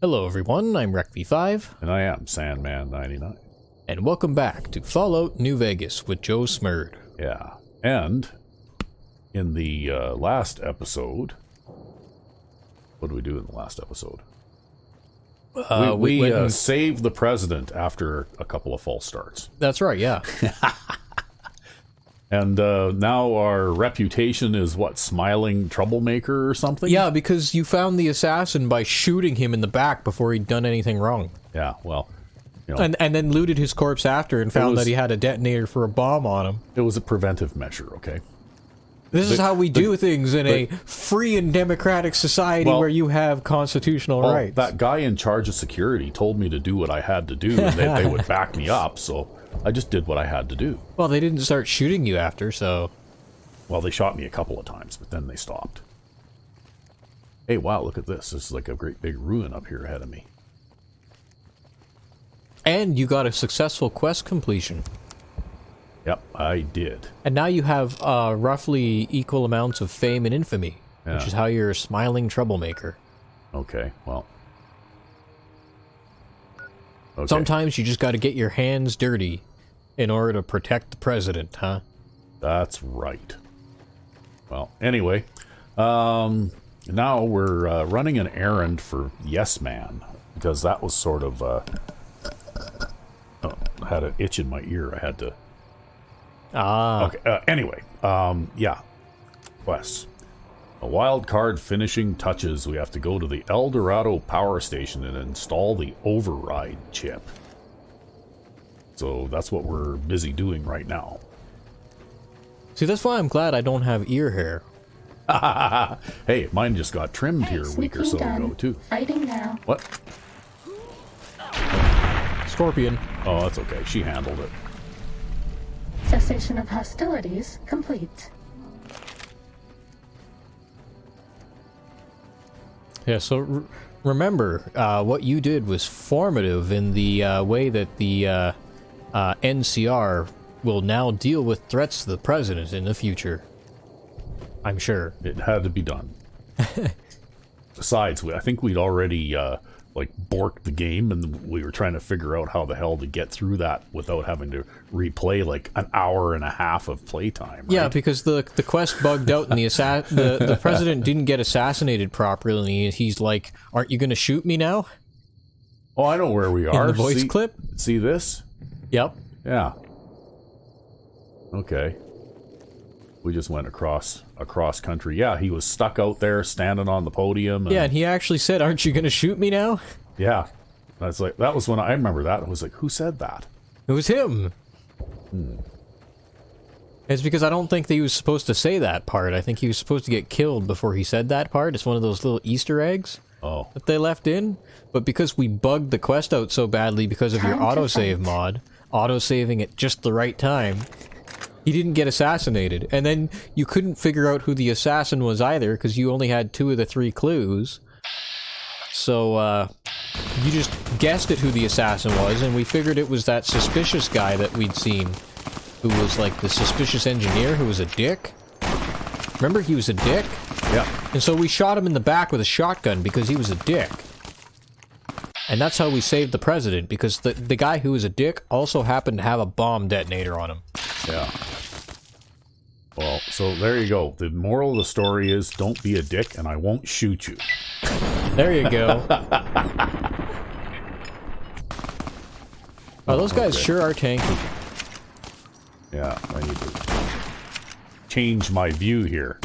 Hello everyone, I'm RecV5. And I am Sandman99. And welcome back to Fallout New Vegas with Joe Smurd. Yeah, and in the last episode... What did we do in the last episode? We saved the president after a couple of false starts. That's right, yeah. And now our reputation is, what, smiling troublemaker or something? Yeah, because you found the assassin by shooting him in the back before he'd done anything wrong. Yeah, well, you know. And then looted his corpse after and found that he had a detonator for a bomb on him. It was a preventive measure, okay? This is how we do things in a free and democratic society where you have constitutional rights. That guy in charge of security told me to do what I had to do, and they would back me up, so I just did what I had to do. Well, they didn't start shooting you after, so... Well, they shot me a couple of times, but then they stopped. Hey, wow, look at this. This is like a great big ruin up here ahead of me. And you got a successful quest completion. Yep, I did. And now you have roughly equal amounts of fame and infamy, which is how you're a smiling troublemaker. Okay, well... Okay. Sometimes you just got to get your hands dirty in order to protect the president, huh? That's right. Well, anyway, now we're running an errand for Yes Man, because that was sort of, I had an itch in my ear. I had to... Okay, anyway, yeah. Quests. A wild card finishing touches. We have to go to the El Dorado power station and install the override chip. So that's what we're busy doing right now. See, that's why I'm glad I don't have ear hair. Hey, mine just got trimmed here a week or so ago, too. Fighting now. What? Scorpion. Oh, that's okay. She handled it. Cessation of hostilities complete. Yeah, so remember, what you did was formative in the way that the NCR will now deal with threats to the president in the future. I'm sure. It had to be done. Besides, I think we'd already, like, borked the game, and we were trying to figure out how the hell to get through that without having to replay, like, an hour and a half of playtime, right? Yeah, because the quest bugged out, and the president didn't get assassinated properly, and he's like, aren't you going to shoot me now? Oh, I know where we are. In the voice clip? See this? Yep. Yeah. Okay. We just went across country. Yeah, he was stuck out there standing on the podium. Yeah, and he actually said, aren't you going to shoot me now? Yeah. That's like, that was when I remember that. I was like, who said that? It was him. It's because I don't think that he was supposed to say that part. I think he was supposed to get killed before he said that part. It's one of those little Easter eggs that they left in. But because we bugged the quest out so badly because of your autosave mod, autosaving at just the right time, he didn't get assassinated. And then you couldn't figure out who the assassin was either because you only had 2 of the 3 clues. So, you just guessed at who the assassin was, and we figured it was that suspicious guy that we'd seen, who was like the suspicious engineer who was a dick. Remember, he was a dick? Yeah. And so we shot him in the back with a shotgun because he was a dick. And that's how we saved the president, because the guy who was a dick also happened to have a bomb detonator on him. Yeah. Well, so there you go. The moral of the story is, don't be a dick and I won't shoot you. There you go. Oh, those guys sure are tanky. Yeah, I need to change my view here.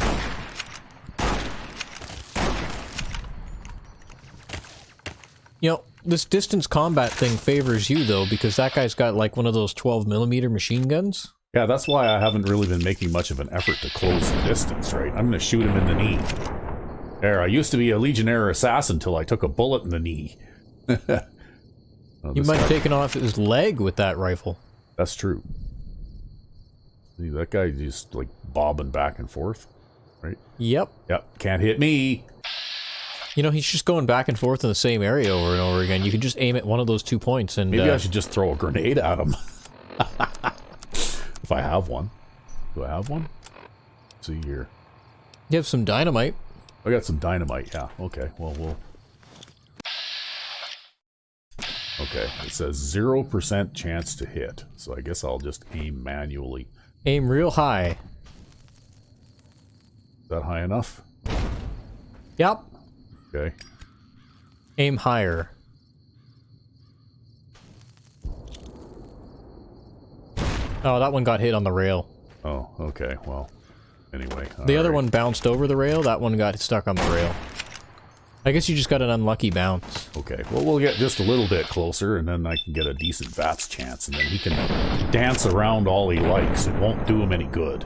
You know, this distance combat thing favors you, though, because that guy's got, like, one of those 12mm machine guns. Yeah, that's why I haven't really been making much of an effort to close the distance, right? I'm going to shoot him in the knee. There, I used to be a Legionnaire assassin till I took a bullet in the knee. You might have taken off his leg with that rifle. That's true. See, that guy just, like, bobbing back and forth, right? Yep. Yep, can't hit me. You know, he's just going back and forth in the same area over and over again. You can just aim at one of those 2 points and... Maybe I should just throw a grenade at him. If I have one. Do I have one? Let's see here. You have some dynamite. I got some dynamite, yeah. Okay, well, we'll... Okay, it says 0% chance to hit. So I guess I'll just aim manually. Aim real high. Is that high enough? Yep. Okay. Aim higher. Oh, that one got hit on the rail. Oh, okay, well, anyway. The other one bounced over the rail, that one got stuck on the rail. I guess you just got an unlucky bounce. Okay, well, we'll get just a little bit closer, and then I can get a decent VATS chance, and then he can dance around all he likes. It won't do him any good.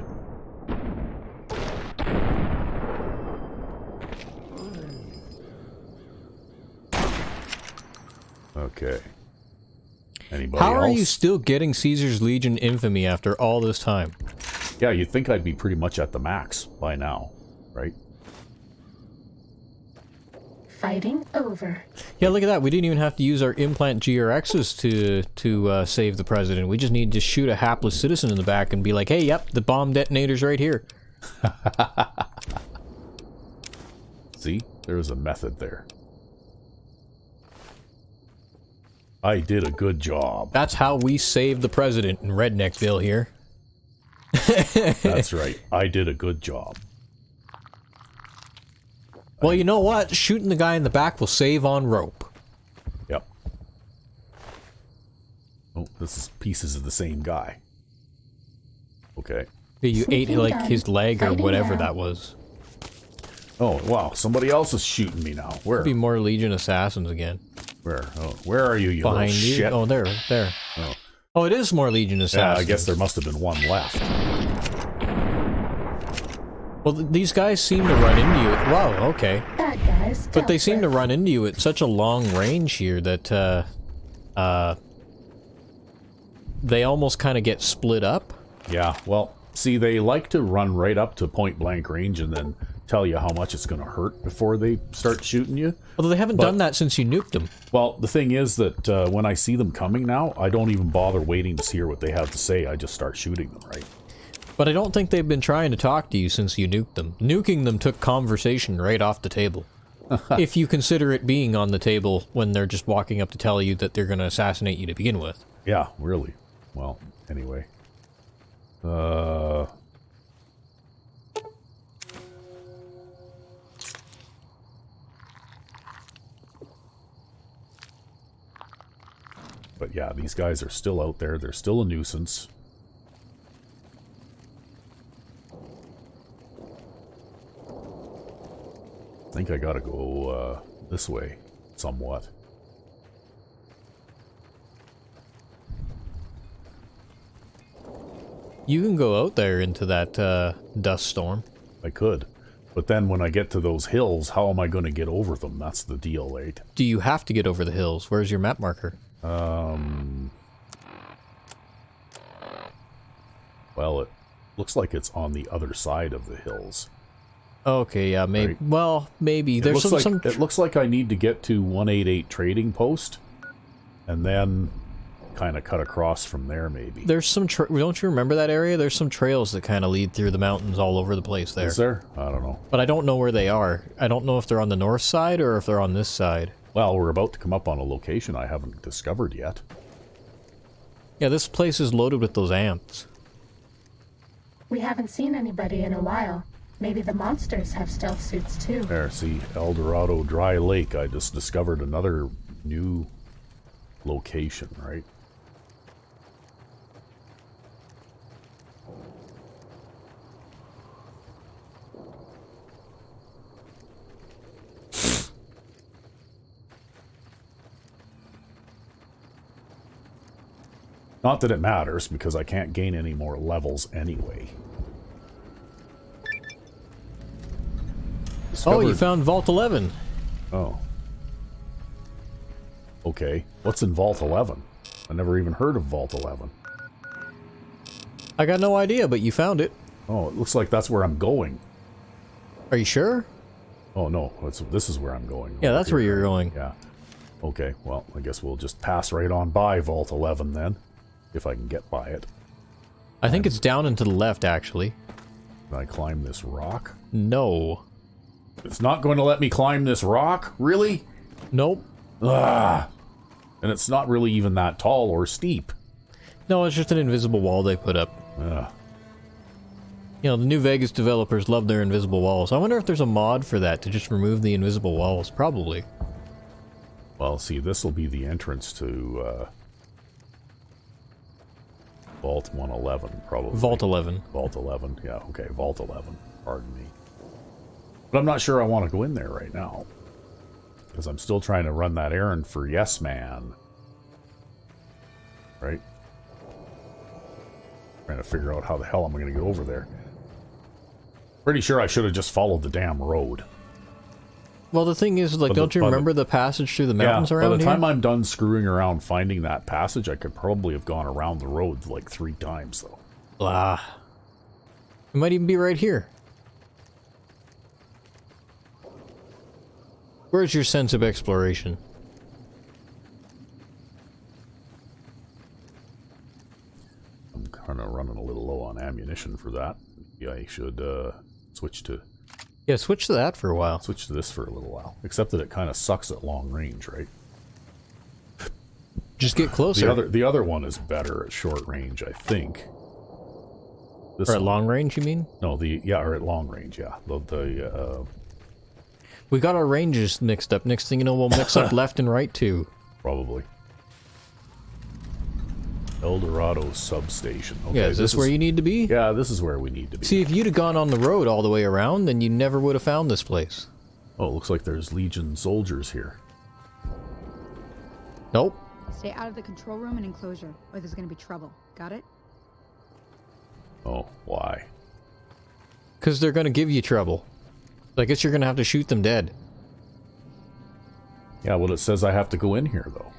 Okay. Anybody How are else? you still getting Caesar's Legion infamy after all this time? Yeah, you'd think I'd be pretty much at the max by now, right? Fighting over. Yeah, look at that. We didn't even have to use our implant GRXs to save the president. We just need to shoot a hapless citizen in the back and be like, hey, yep, the bomb detonator's right here. See? There was a method there. I did a good job. That's how we save the president in Redneckville here. That's right. I did a good job. Well, you know what? Shooting the guy in the back will save on rope. Yep. Oh, this is pieces of the same guy. Okay. You ate, like, his leg or Fighting whatever now. that was. Oh, wow. Somebody else is shooting me now. Where? Be more Legion assassins again. Where? Oh, where are you, you Behind little you. shit? Oh, there, there. Oh. Oh, it is more Legion Yeah, assassins. I guess there must have been one left. Well, these guys seem to run into you. Wow, okay. Bad guys. But they seem to run into you at such a long range here that, they almost kind of get split up. Yeah, well, see, they like to run right up to point blank range and then tell you how much it's going to hurt before they start shooting you. Although they haven't done that since you nuked them. Well, the thing is that when I see them coming now, I don't even bother waiting to hear what they have to say. I just start shooting them, right? But I don't think they've been trying to talk to you since you nuked them. Nuking them took conversation right off the table. If you consider it being on the table when they're just walking up to tell you that they're going to assassinate you to begin with. Yeah, really. Well, anyway. But yeah, these guys are still out there. They're still a nuisance. I think I gotta go this way, somewhat. You can go out there into that dust storm. I could. But then when I get to those hills, how am I going to get over them? That's the deal, right? Do you have to get over the hills? Where's your map marker? Well, it looks like it's on the other side of the hills. Okay, yeah, maybe. Right. Well, maybe. It There's looks some it looks like I need to get to 188 Trading Post, and then kind of cut across from there, maybe. There's some. Don't you remember that area? There's some trails that kind of lead through the mountains all over the place there. Is there? I don't know. But I don't know where they are. I don't know if they're on the north side or if they're on this side. Well, we're about to come up on a location I haven't discovered yet. Yeah, this place is loaded with those ants. We haven't seen anybody in a while. Maybe the monsters have stealth suits too. There, see, El Dorado Dry Lake. I just discovered another new location, right? Not that it matters, because I can't gain any more levels anyway. Oh, you Discovered- found Vault 11. Oh. Okay. What's in Vault 11? I never even heard of Vault 11. I got no idea, but you found it. Oh, it looks like that's where I'm going. Are you sure? Oh, no. This is where I'm going. Yeah, Over that's where here. you're going. Yeah. Okay, well, I guess we'll just pass right on by Vault 11 then. If I can get by it. I think it's down and to the left, actually. Can I climb this rock? No. It's not going to let me climb this rock? Really? Nope. Ah! And it's not really even that tall or steep. No, it's just an invisible wall they put up. Yeah. You know, the New Vegas developers love their invisible walls. I wonder if there's a mod for that to just remove the invisible walls. Probably. Well, see, this will be the entrance to Vault 111, probably. Vault 11. Vault 11, yeah, okay, Vault 11, pardon me. But I'm not sure I want to go in there right now. Because I'm still trying to run that errand for Yes Man. Right? Trying to figure out how the hell I'm going to get over there. Pretty sure I should have just followed the damn road. Well, the thing is, like, don't you remember the passage through the mountains around here? By the time I'm done screwing around finding that passage, I could probably have gone around the road like 3 times, though. Blah. It might even be right here. Where's your sense of exploration? I'm kind of running a little low on ammunition for that. Yeah, I should switch to... Yeah, switch to that for a while. Switch to this for a little while. Except that it kind of sucks at long range, right? Just get closer. The other one is better at short range, I think. This or at long range, you mean? No, or at long range, yeah. We got our ranges mixed up. Next thing you know, we'll mix up left and right too. Probably. El Dorado substation. Okay, yeah, is this where you need to be? Yeah, this is where we need to be. See, if you'd have gone on the road all the way around, then you never would have found this place. Oh, it looks like there's Legion soldiers here. Nope. Stay out of the control room and enclosure, or there's gonna be trouble. Got it? Oh, why? Because they're gonna give you trouble. I guess you're gonna have to shoot them dead. Yeah, well, it says I have to go in here, though.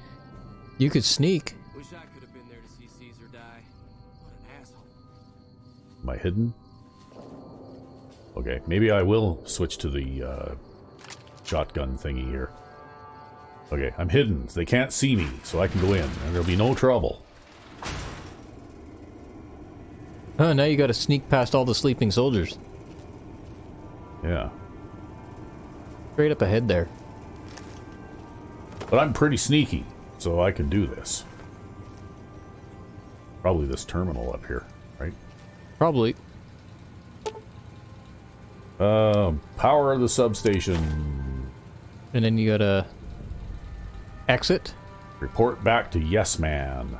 You could sneak. Wish I could have been there to see Caesar die. What an asshole. Am I hidden? Okay, maybe I will switch to the shotgun thingy here. Okay, I'm hidden. They can't see me, so I can go in, and there'll be no trouble. Oh, now you gotta sneak past all the sleeping soldiers. Yeah. Straight up ahead there. But I'm pretty sneaky, so I can do this. Probably this terminal up here, right? Probably. Power of the substation. And then you gotta... exit? Report back to Yes Man.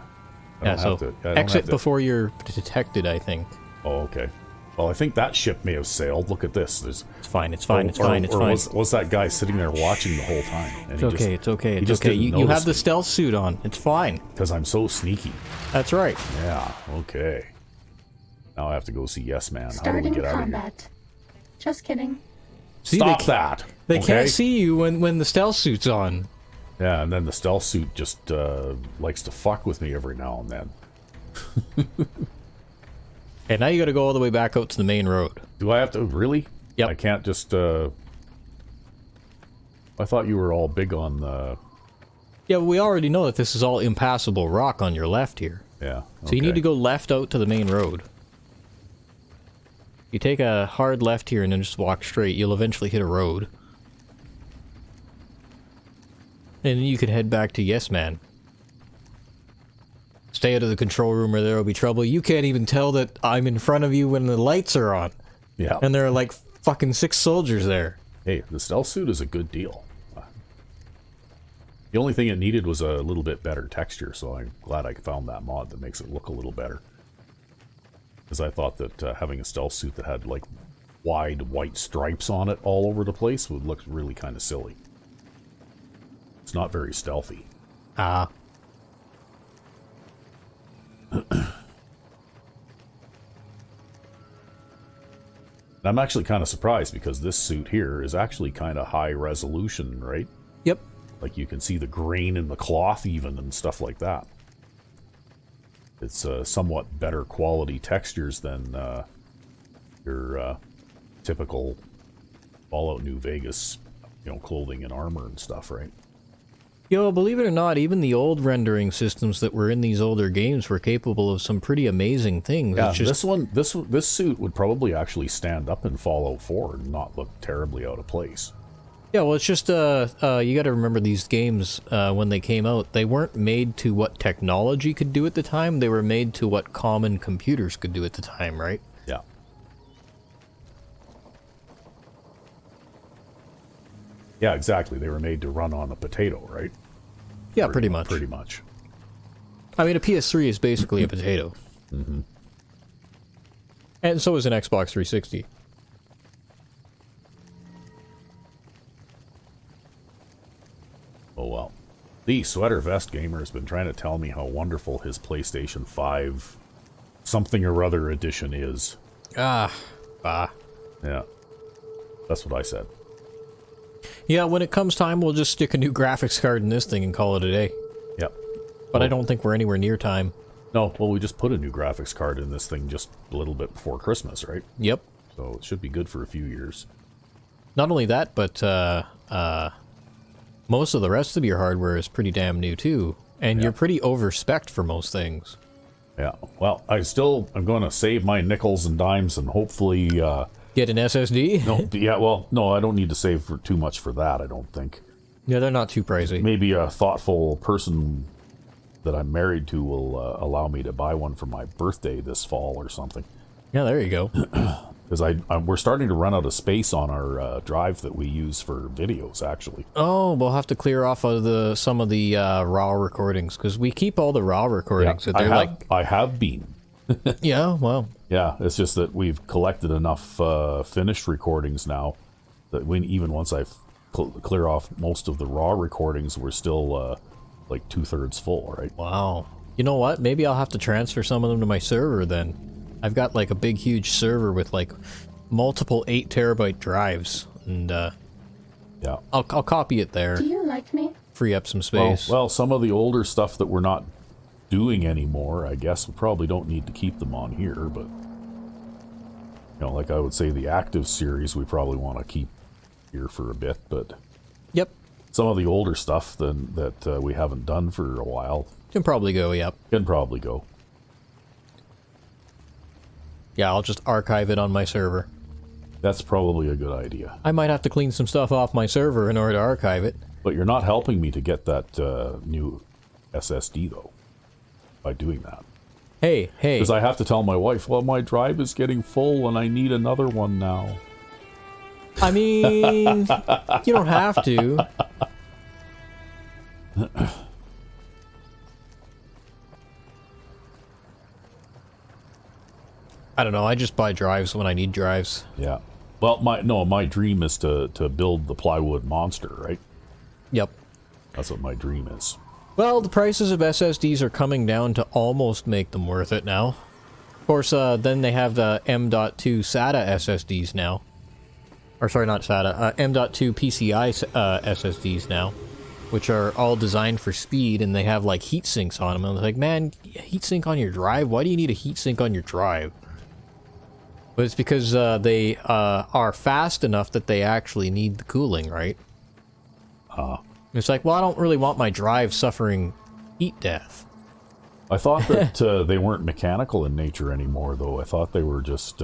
Yeah, so exit before you're detected, I think. Oh, okay. Well, I think that ship may have sailed. Look at this. There's... It's fine, it's fine, it's fine, it's fine. Was that guy sitting there watching the whole time? And it's okay, it's okay, it's okay. You have the stealth suit on. It's fine. Because I'm so sneaky. That's right. Yeah, okay. Now I have to go see Yes Man. How do Starting we get out of combat. here? Just kidding. See, Stop that! They okay? can't see you when the stealth suit's on. Yeah, and then the stealth suit just likes to fuck with me every now and then. And now you gotta go all the way back out to the main road. Do I have to? Really? Yep. I can't just... I thought you were all big on the... Yeah, but we already know that this is all impassable rock on your left here. Yeah. So you need to go left out to the main road. You take a hard left here and then just walk straight. You'll eventually hit a road. And then you can head back to Yes Man. Stay out of the control room or there will be trouble. You can't even tell that I'm in front of you when the lights are on. Yeah. And there are like fucking 6 soldiers there. Hey, the stealth suit is a good deal. The only thing it needed was a little bit better texture, so I'm glad I found that mod that makes it look a little better. Because I thought that having a stealth suit that had like wide white stripes on it all over the place would look really kind of silly. It's not very stealthy. Ah. I'm actually kind of surprised because this suit here is actually kind of high resolution, right? Yep. Like you can see the grain in the cloth even and stuff like that. It's somewhat better quality textures than your typical Fallout New Vegas, you know, clothing and armor and stuff, right? Yo, believe it or not, even the old rendering systems that were in these older games were capable of some pretty amazing things. Yeah, it's just... this suit would probably actually stand up in Fallout 4 and not look terribly out of place. Yeah, well, it's just, you gotta remember these games, when they came out, they weren't made to what technology could do at the time, they were made to what common computers could do at the time, right? Yeah. Yeah, exactly. They were made to run on a potato, right? Yeah, pretty much. Pretty much. I mean, a PS3 is basically a potato. Mm-hmm. And so is an Xbox 360. Oh well. The Sweater Vest Gamer has been trying to tell me how wonderful his PlayStation 5 something or other edition is. Bah. Yeah. That's what I said. Yeah, when it comes time, we'll just stick a new graphics card in this thing and call it a day. Yep. But I don't think we're anywhere near time. No, well, we just put a new graphics card in this thing just a little bit before Christmas, right? Yep. So it should be good for a few years. Not only that, but most of the rest of your hardware is pretty damn new too. And you're pretty over-spec'd for most things. Yeah. Well, I'm going to save my nickels and dimes and hopefully... Get an SSD? No, yeah, well, no, I don't need to save for too much for that, I don't think. Yeah, they're not too pricey. Maybe a thoughtful person that I'm married to will allow me to buy one for my birthday this fall or something. Yeah, there you go. Because we're starting to run out of space on our drive that we use for videos, actually. Oh, we'll have to clear off of some of the raw recordings, because we keep all the raw recordings. Yeah, So they're I have been. Yeah, well. Yeah, it's just that we've collected enough finished recordings now that even once I clear off most of the raw recordings, we're still like 2/3 full, right? Wow. You know what? Maybe I'll have to transfer some of them to my server then. I've got like a big, huge server with like multiple 8 terabyte drives, and yeah, I'll copy it there. Do you like me? Free up some space. Well, some of the older stuff that we're not doing anymore, I guess we probably don't need to keep them on here, but like I would say the active series we probably want to keep here for a bit, but Yep. some of the older stuff that we haven't done for a while Can probably go, yep. can probably go. Yeah, I'll just archive it on my server. That's probably a good idea. I might have to clean some stuff off my server in order to archive it. But you're not helping me to get that new SSD, though, by doing that. Hey. Because I have to tell my wife, well, my drive is getting full and I need another one now. I mean, you don't have to. I don't know, I just buy drives when I need drives. Yeah. Well, my dream is to build the plywood monster, right? Yep. That's what my dream is. Well, the prices of SSDs are coming down to almost make them worth it now. Of course, then they have the M.2 SATA SSDs now. Or sorry, not SATA, M.2 PCI SSDs now, which are all designed for speed, and they have like heat sinks on them. And I was like, man, heat sink on your drive? Why do you need a heat sink on your drive? But it's because they are fast enough that they actually need the cooling, right? It's like, well, I don't really want my drive suffering heat death. I thought that they weren't mechanical in nature anymore, though. I thought they were just...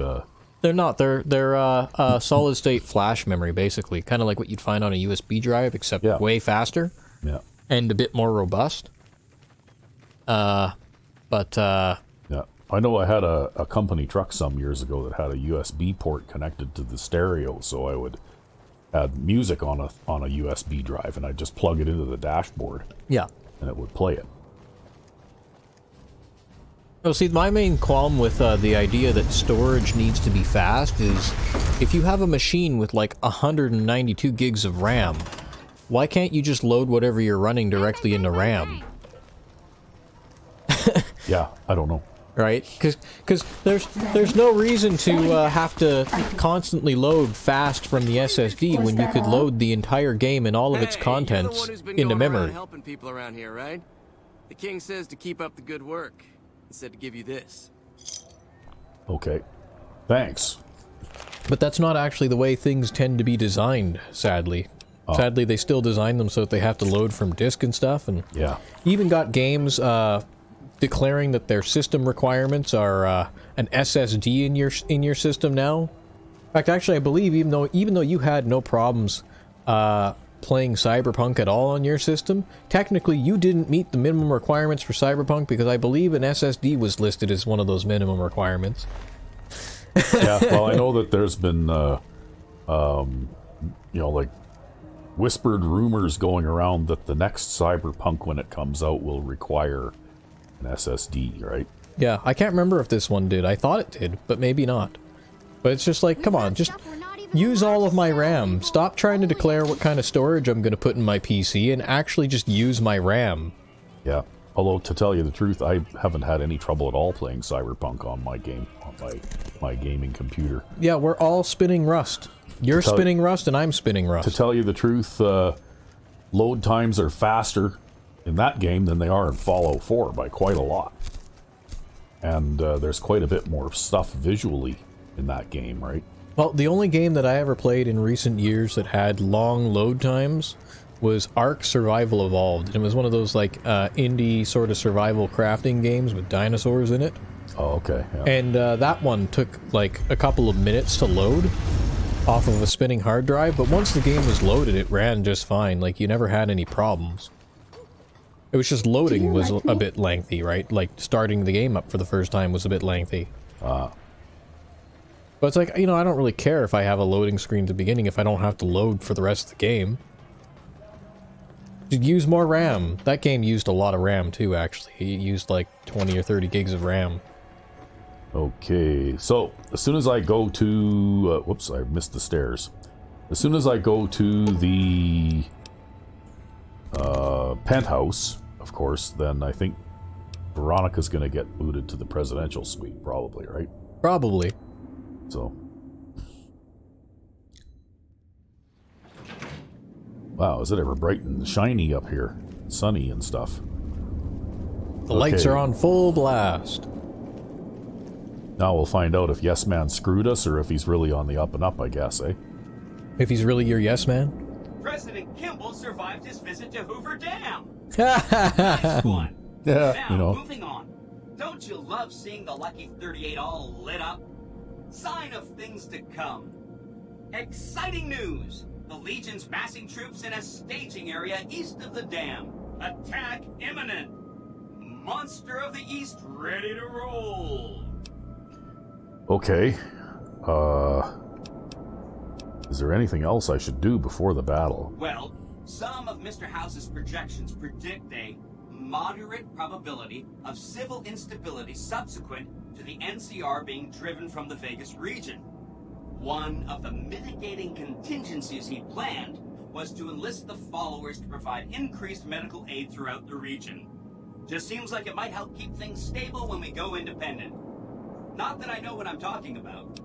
They're not. They're solid-state flash memory, basically. Kind of like what you'd find on a USB drive, except way faster. Yeah. And a bit more robust. Yeah. I know I had a company truck some years ago that had a USB port connected to the stereo, so I would add music on a USB drive, and I'd just plug it into the dashboard. Yeah. And it would play it. Oh, see, my main qualm with the idea that storage needs to be fast is if you have a machine with like 192 gigs of RAM, why can't you just load whatever you're running directly into RAM? Yeah, I don't know. Right? Because there's no reason to have to constantly load fast from the SSD when you could load the entire game and all of its contents into memory. Helping people around here, right? The king says to keep up the good work. He said to give you this. Okay. Thanks. But that's not actually the way things tend to be designed, sadly. Oh. Sadly, they still design them so that they have to load from disk and stuff, and yeah. Even got games declaring that their system requirements are an SSD in your system now. In fact, actually, I believe even though you had no problems playing Cyberpunk at all on your system, technically you didn't meet the minimum requirements for Cyberpunk because I believe an SSD was listed as one of those minimum requirements. Yeah, well, I know that there's been, you know, like, whispered rumors going around that the next Cyberpunk, when it comes out, will require an SSD, right? Yeah, I can't remember if this one did. I thought it did, but maybe not. But it's just like, come on, just use all of my RAM. Stop trying to declare what kind of storage I'm going to put in my PC and actually just use my RAM. Yeah. Although, to tell you the truth, I haven't had any trouble at all playing Cyberpunk on my my gaming computer. Yeah, we're all spinning Rust. You're spinning Rust and I'm spinning Rust. To tell you the truth, load times are faster in that game than they are in Fallout 4 by quite a lot. And there's quite a bit more stuff visually in that game, right? Well, the only game that I ever played in recent years that had long load times was Ark Survival Evolved. And it was one of those, like, indie sort of survival crafting games with dinosaurs in it. Oh, okay. Yeah. And that one took, like, a couple of minutes to load off of a spinning hard drive, but once the game was loaded, it ran just fine. Like, you never had any problems. It was just loading was a bit lengthy, right? Like, starting the game up for the first time was a bit lengthy. But it's like, you know, I don't really care if I have a loading screen at the beginning if I don't have to load for the rest of the game. Use more RAM. That game used a lot of RAM too, actually. It used like 20 or 30 gigs of RAM. Okay, so as soon as I go to... whoops, I missed the stairs. As soon as I go to the penthouse, of course, then I think Veronica's going to get booted to the presidential suite, probably, right? Probably. So... Wow, is it ever bright and shiny up here? Sunny and stuff. The lights are on full blast. Now we'll find out if Yes Man screwed us or if he's really on the up and up, I guess, eh? If he's really your yes man? President Kimball survived his visit to Hoover Dam. Nice one. Yeah, Now, you know. moving on. Don't you love seeing the Lucky 38 all lit up? Sign of things to come. Exciting news! The Legion's massing troops in a staging area east of the dam. Attack imminent. Monster of the East ready to roll. Okay. Is there anything else I should do before the battle? Well, some of Mr. House's projections predict a moderate probability of civil instability subsequent to the NCR being driven from the Vegas region. One of the mitigating contingencies he planned was to enlist the followers to provide increased medical aid throughout the region. Just seems like it might help keep things stable when we go independent. Not that I know what I'm talking about.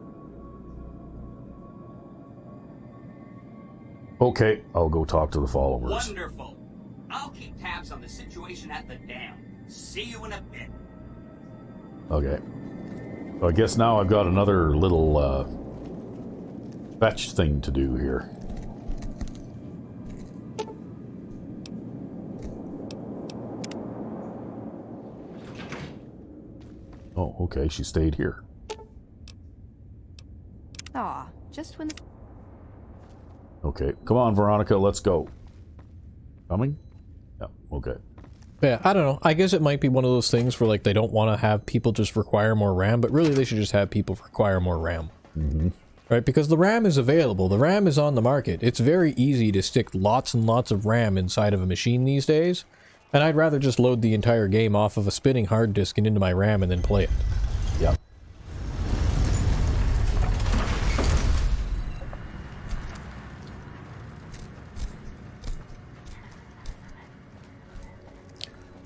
Okay, I'll go talk to the followers. Wonderful. I'll keep tabs on the situation at the dam. See you in a bit. Okay. So I guess now I've got another little fetch thing to do here. Oh, okay, she stayed here. Aw, just when the... Okay, come on, Veronica, let's go. Coming? Yeah, okay. Yeah, I don't know. I guess it might be one of those things where, like, they don't want to have people just require more RAM, but really they should just have people require more RAM. Mm-hmm. Right? Because the RAM is available. The RAM is on the market. It's very easy to stick lots and lots of RAM inside of a machine these days, and I'd rather just load the entire game off of a spinning hard disk and into my RAM and then play it. Yeah.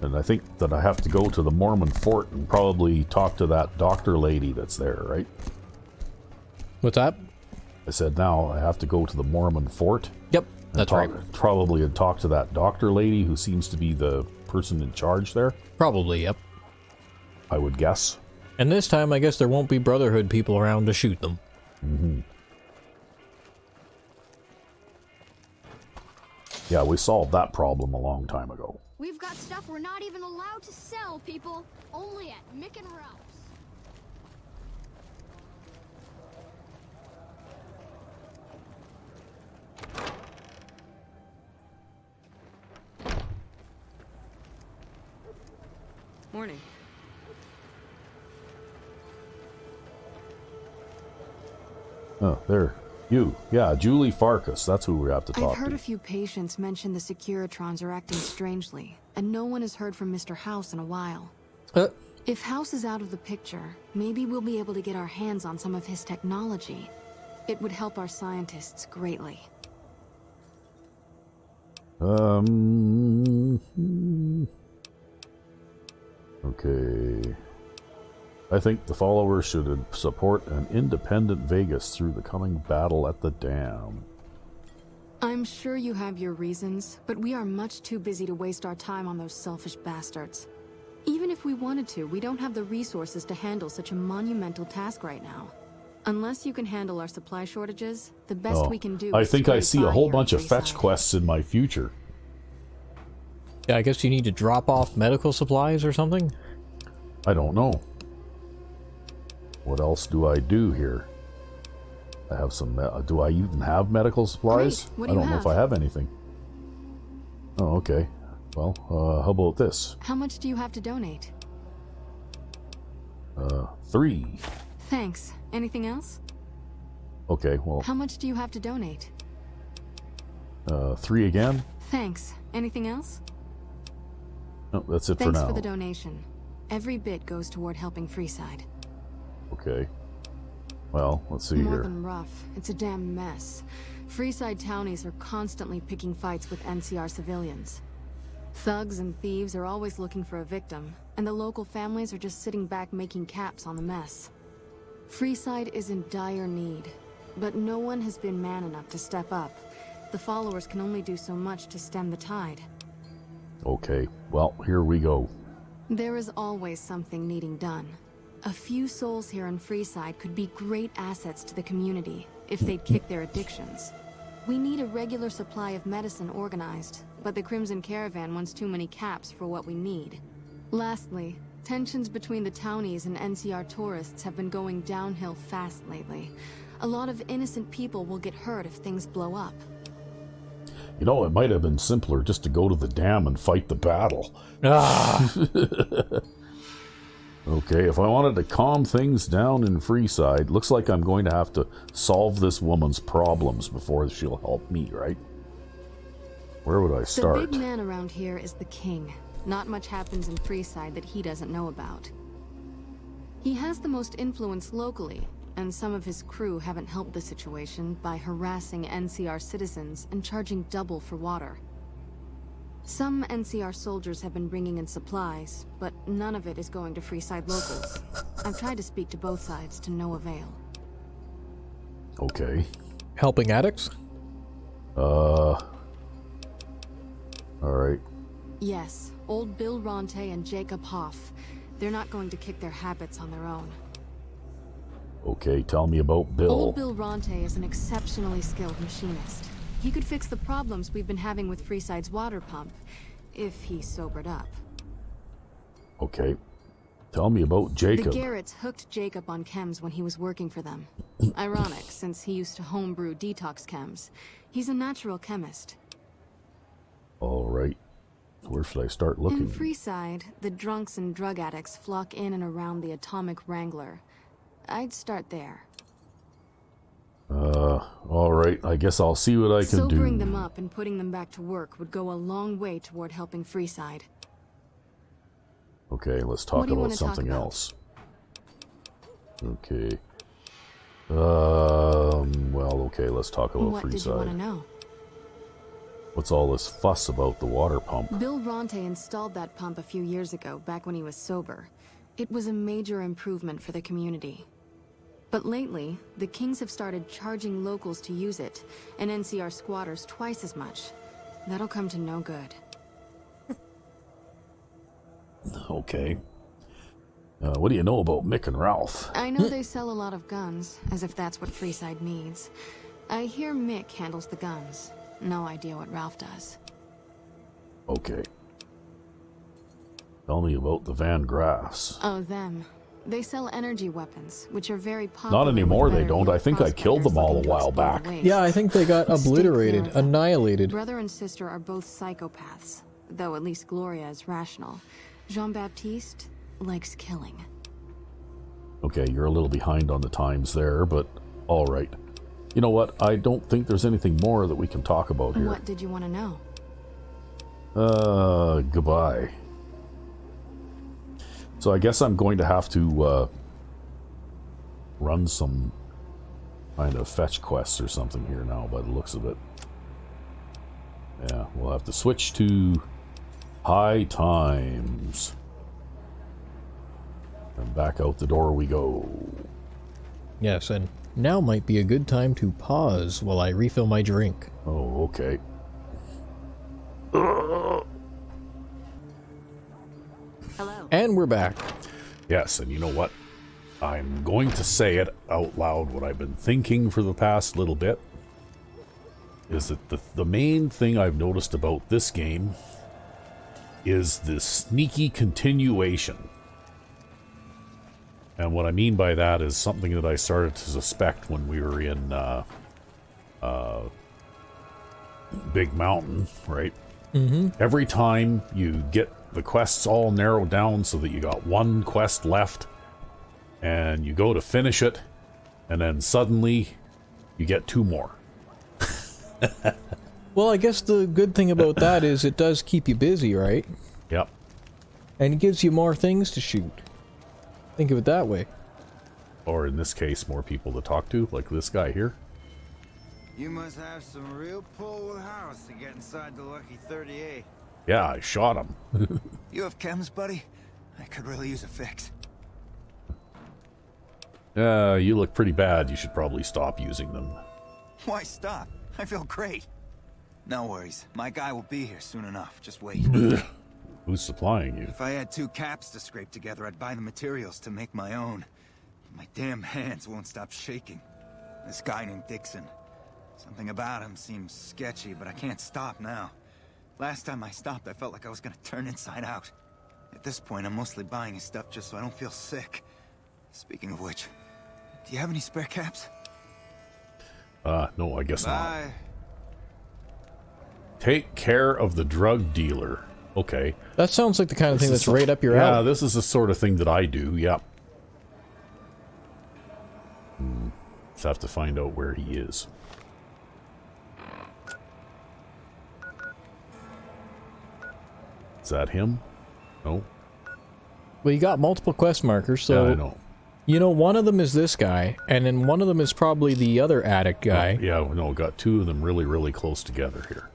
And I think that I have to go to the Mormon fort and probably talk to that doctor lady that's there, right? What's that? I said now I have to go to the Mormon fort. Yep, that's right. Probably and talk to that doctor lady who seems to be the person in charge there. Probably, yep. I would guess. And this time I guess there won't be Brotherhood people around to shoot them. Mm-hmm. Yeah, we solved that problem a long time ago. We've got stuff we're not even allowed to sell, people. Only at Mick and Ralph's. Morning. Oh, there. You. Yeah, Julie Farkas. That's who we have to talk I've heard to. a few patients mention the Securitrons are acting strangely, and no one has heard from Mr. House in a while. If House is out of the picture, maybe we'll be able to get our hands on some of his technology. It would help our scientists greatly. Okay. I think the followers should support an independent Vegas through the coming battle at the dam. I'm sure you have your reasons, but we are much too busy to waste our time on those selfish bastards. Even if we wanted to, we don't have the resources to handle such a monumental task right now. Unless you can handle our supply shortages, the best we can do I is think I scrape see a by whole here bunch in of fetch Freeside. quests in my future. Yeah, I guess you need to drop off medical supplies or something? I don't know. What else do I do here? I have some... do I even have medical supplies? Great. What I do you don't know if have? I have anything. Oh, okay. Well, how about this? How much do you have to donate? 3. Thanks. Anything else? Okay, well, How much do you have to donate? 3 again? Thanks. Anything else? No, that's it Thanks for now. for the donation. Every bit goes toward helping Freeside. Okay. Well, let's see More here. than rough. It's a damn mess. Freeside townies are constantly picking fights with NCR civilians. Thugs and thieves are always looking for a victim, and the local families are just sitting back making caps on the mess. Freeside is in dire need, but no one has been man enough to step up. The followers can only do so much to stem the tide. Okay, well, here we go. There is always something needing done. A few souls here in Freeside could be great assets to the community if they'd kick their addictions. We need a regular supply of medicine organized, but the Crimson Caravan wants too many caps for what we need. Lastly, tensions between the townies and NCR tourists have been going downhill fast lately. A lot of innocent people will get hurt if things blow up. You know, it might have been simpler just to go to the dam and fight the battle. Okay, if I wanted to calm things down in Freeside, looks like I'm going to have to solve this woman's problems before she'll help me, right? Where would I start? The big man around here is the king. Not much happens in Freeside that he doesn't know about. He has the most influence locally, and some of his crew haven't helped the situation by harassing NCR citizens and charging double for water. Some NCR soldiers have been bringing in supplies, but none of it is going to Freeside locals. I've tried to speak to both sides to no avail. Okay. Helping addicts? Alright. Yes, old Bill Ronte and Jacob Hoff. They're not going to kick their habits on their own. Okay, tell me about Bill. Old Bill Ronte is an exceptionally skilled machinist. He could fix the problems we've been having with Freeside's water pump, if he sobered up. Okay. Tell me about Jacob. The Garretts hooked Jacob on chems when he was working for them. Ironic, since he used to homebrew detox chems. He's a natural chemist. Alright. Where should I start looking? In Freeside, the drunks and drug addicts flock in and around the Atomic Wrangler. I'd start there. Alright, I guess I'll see what I can do. Sobering them up and putting them back to work would go a long way toward helping Freeside. Okay, let's What talk do you about wanna talk something about? else. Okay. Well, okay, let's talk about What did you want to Freeside. know? What's all this fuss about the water pump? Bill Ronte installed that pump a few years ago, back when he was sober. It was a major improvement for the community. But lately, the Kings have started charging locals to use it, and NCR squatters twice as much. That'll come to no good. Okay. What do you know about Mick and Ralph? I know they sell a lot of guns, as if that's what Freeside needs. I hear Mick handles the guns. No idea what Ralph does. Okay. Tell me about the Van Graffs. Oh, them. They sell energy weapons, which are very popular. Not anymore, with they don't. I think I killed them all a prospectors while looking to back. explore waste. Yeah, I think they got obliterated, clear of them. annihilated. Brother and sister are both psychopaths, though at least Gloria is rational. Jean-Baptiste likes killing. Okay, you're a little behind on the times there, but all right. You know what? I don't think there's anything more that we can talk about here. What did you want to know? Goodbye. So I guess I'm going to have to run some kind of fetch quests or something here now by the looks of it. Yeah, we'll have to switch to high times. And back out the door we go. Yes, and now might be a good time to pause while I refill my drink. Oh, okay. Hello. And we're back. Yes, and you know what? I'm going to say it out loud, what I've been thinking for the past little bit, is that the main thing I've noticed about this game is the sneaky continuation. And what I mean by that is something that I started to suspect when we were in Big Mountain, right? Mm-hmm. Every time you get the quests all narrowed down so that you got one quest left, and you go to finish it, and then suddenly you get two more. Well, I guess the good thing about that is it does keep you busy, right? Yep. And it gives you more things to shoot. Think of it that way. Or in this case, more people to talk to, like this guy here. You must have some real pull with House to get inside the Lucky 38. Yeah, I shot him. You have chems, buddy? I could really use a fix. You look pretty bad. You should probably stop using them. Why stop? I feel great. No worries. My guy will be here soon enough. Just wait. Who's supplying you? If I had 2 caps to scrape together, I'd buy the materials to make my own. My damn hands won't stop shaking. This guy named Dixon. Something about him seems sketchy, but I can't stop now. Last time I stopped, I felt like I was gonna turn inside out. At this point, I'm mostly buying his stuff just so I don't feel sick. Speaking of which, do you have any spare caps? No, I guess Bye. not. Take care of the drug dealer. Okay. That sounds like the kind of thing that's right up your alley. Yeah, alley. this is the sort of thing that I do, yep. Just have to find out where he is. Is that him? No. Well, you got multiple quest markers, so... Yeah, I know. You know, one of them is this guy, and then one of them is probably the other addict guy. Yeah, no, got 2 of them really, really close together here.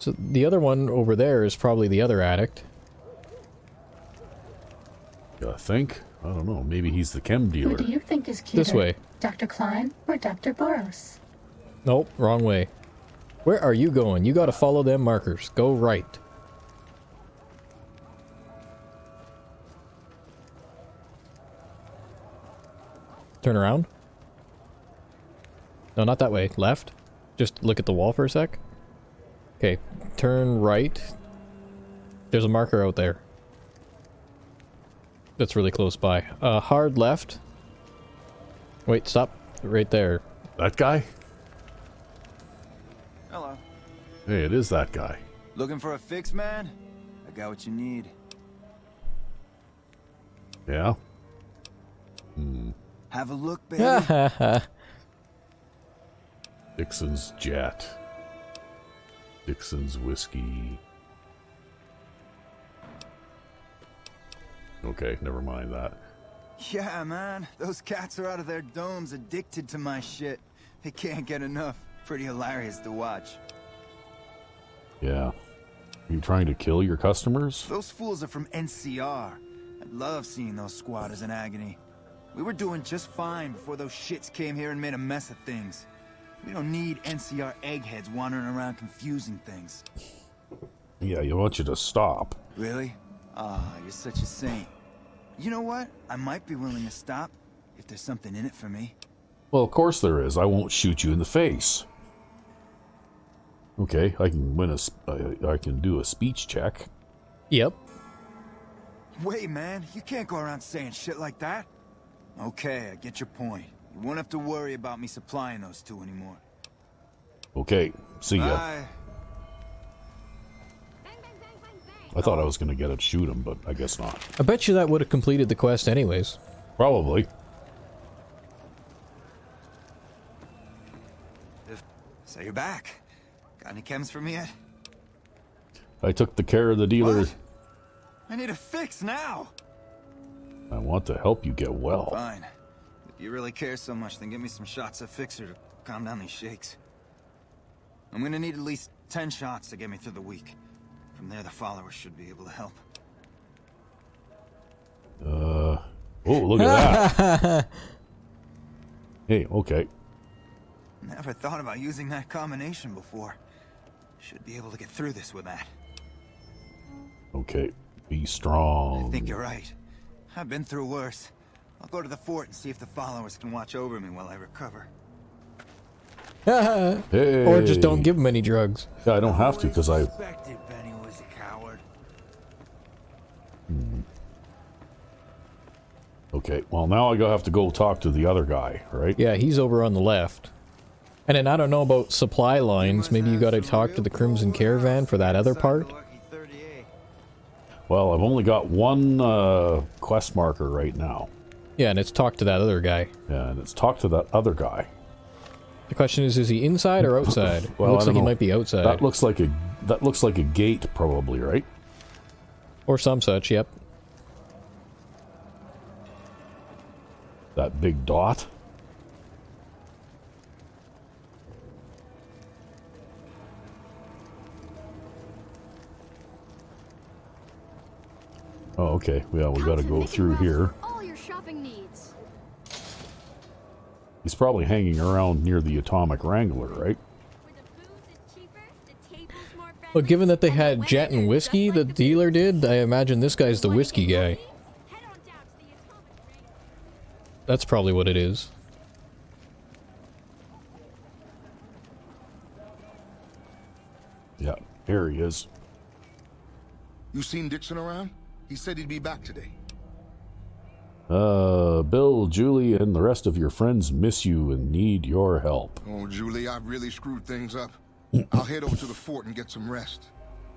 So the other one over there is probably the other addict. I think. I don't know. Maybe he's the chem dealer. Who do you think is cuter? This way. Dr. Klein or Dr. Boros? Nope, wrong way. Where are you going? You gotta follow them markers. Go right. Turn around. No, not that way. Left. Just look at the wall for a sec. Okay, turn right. There's a marker out there. That's really close by. Hard left. Wait, stop. Right there. That guy? Hello. Hey, it is that guy. Looking for a fix, man? I got what you need. Yeah? Have a look, baby. Dixon's Jet. Dixon's Whiskey. Okay, never mind that. Yeah, man. Those cats are out of their domes addicted to my shit. They can't get enough. Pretty hilarious to watch. Yeah. Are you trying to kill your customers? Those fools are from NCR. I love seeing those squatters in agony. We were doing just fine before those shits came here and made a mess of things. We don't need NCR eggheads wandering around confusing things. Yeah, you want you to stop. Really? Ah, you're such a saint. You know what? I might be willing to stop if there's something in it for me. Well, of course there is. I won't shoot you in the face. Okay, I can I can do a speech check. Yep. Wait, man. You can't go around saying shit like that. Okay, I get your point. You won't have to worry about me supplying those 2 anymore. Okay, see ya. Bye. Bang, bang, bang, bang, bang. I thought I was going to get to shoot him, but I guess not. I bet you that would have completed the quest anyways. Probably. So you're back. Got any chems for me yet? I took the care of the dealer. What? I need a fix now. I want to help you get well. Fine. If you really care so much, then give me some shots of Fixer to calm down these shakes. I'm gonna need at least 10 shots to get me through the week. From there, the followers should be able to help. Oh, look at that. Hey, okay. Never thought about using that combination before. Should be able to get through this with that. Okay. Be strong. I think you're right. I've been through worse. I'll go to the fort and see if the followers can watch over me while I recover. Hey. Or just don't give him any drugs. Yeah, I don't have to because I... suspected Benny was a coward. Okay, well now I have to go talk to the other guy, right? Yeah, he's over on the left. And then I don't know about supply lines. Maybe you gotta talk to the Crimson Caravan for that other part? Well, I've only got one quest marker right now. Yeah, and it's talk to that other guy. Yeah, and it's talk to that other guy. The question is he inside or outside? Well, it looks I don't like he know. might be outside. That looks like a gate, probably, right? Or some such, yep. That big dot. Oh, okay. Well, we got to go through here. All your shopping needs. He's probably hanging around near the Atomic Wrangler, right? Well, given that they had jet and whiskey, the dealer did, I imagine this guy's the whiskey guy. That's probably what it is. Yeah, here he is. You seen Dixon around? He said he'd be back today. Bill, Julie, and the rest of your friends miss you and need your help. Oh, Julie, I've really screwed things up. I'll head over to the fort and get some rest.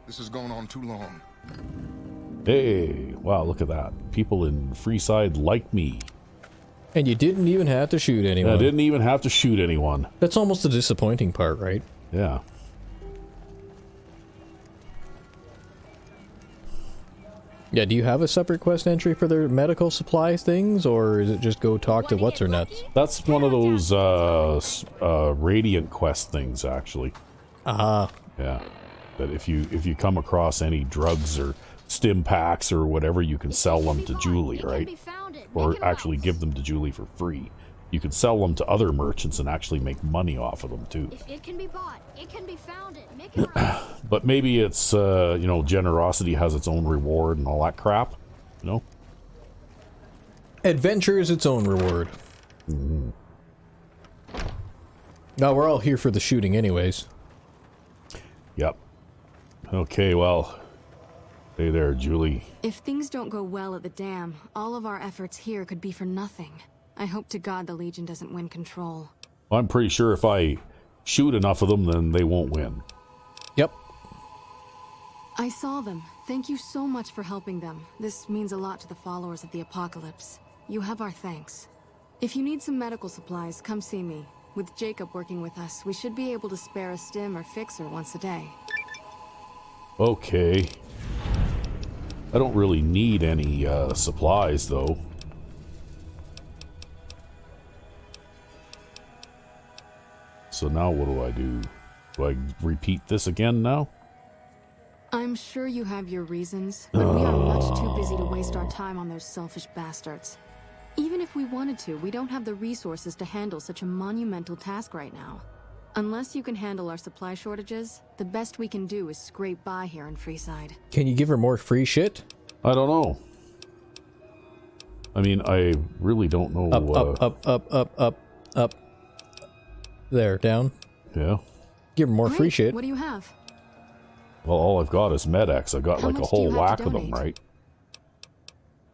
This has gone on too long. Hey, wow, look at that. People in Freeside like me. And you didn't even have to shoot anyone. I didn't even have to shoot anyone. That's almost the disappointing part, right? Yeah. Yeah, do you have a separate quest entry for their medical supply things, or is it just go talk to what's-her-nuts? That's one of those Radiant quest things, actually. Ah. Yeah. That if you come across any drugs or stim packs or whatever, you can sell them to Julie, right? Or actually give them to Julie for free. You can sell them to other merchants and actually make money off of them, too. If it can be bought, it can be founded. Make it right. But maybe it's, you know, generosity has its own reward and all that crap, you know? Adventure is its own reward. Mm-hmm. Now, we're all here for the shooting anyways. Yep. Okay, well, hey there, Julie. If things don't go well at the dam, all of our efforts here could be for nothing. I hope to God the Legion doesn't win control. I'm pretty sure if I shoot enough of them, then they won't win. Yep. I saw them. Thank you so much for helping them. This means a lot to the followers of the Apocalypse. You have our thanks. If you need some medical supplies, come see me. With Jacob working with us, we should be able to spare a stim or fixer once a day. Okay. I don't really need any supplies, though. So now what do I do? Do I repeat this again now? I'm sure you have your reasons, but we are much too busy to waste our time on those selfish bastards. Even if we wanted to, we don't have the resources to handle such a monumental task right now. Unless you can handle our supply shortages, the best we can do is scrape by here in Freeside. Can you give her more free shit? I don't know. I mean, I really don't know. Up. There, down. Yeah. Give her more free shit. What do you have? Well, all I've got is Med-X. I got How like a much do whole you have whack to of them, donate? right?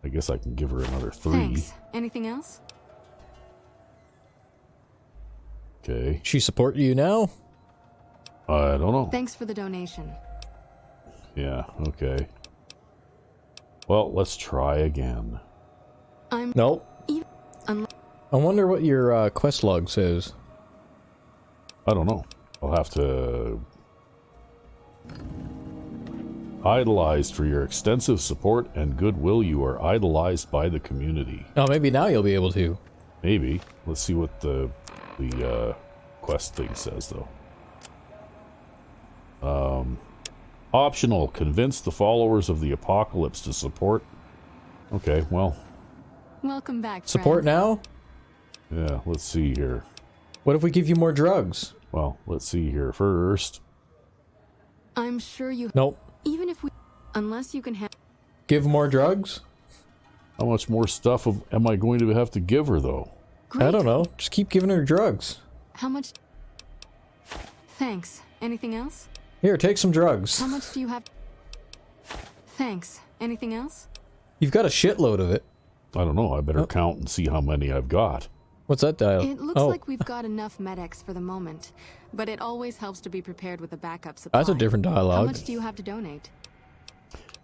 I guess I can give her another 3. Thanks. Anything else? Okay. She support you now? I don't know. Thanks for the donation. Yeah, okay. Well, let's try again. Nope. Unless I wonder what your quest log says. I don't know. I'll have to... Idolized for your extensive support and goodwill, you are idolized by the community. Oh, maybe now you'll be able to. Maybe. Let's see what the quest thing says, though. Optional. Convince the followers of the apocalypse to support. Okay, well. welcome back, Support friend. now? Yeah, let's see here. What if we give you more drugs? Well, let's see here. First. I'm sure you... Nope. Even if we... Unless you can have... Give more drugs? How much more stuff am I going to have to give her, though? Great. I don't know. Just keep giving her drugs. How much... Thanks. Anything else? Here, take some drugs. How much do you have... Thanks. Anything else? You've got a shitload of it. I don't know. I better count and see how many I've got. What's that dial? It looks like we've got enough medics for the moment, but it always helps to be prepared with a backup supply. That's a different dialogue. How much do you have to donate?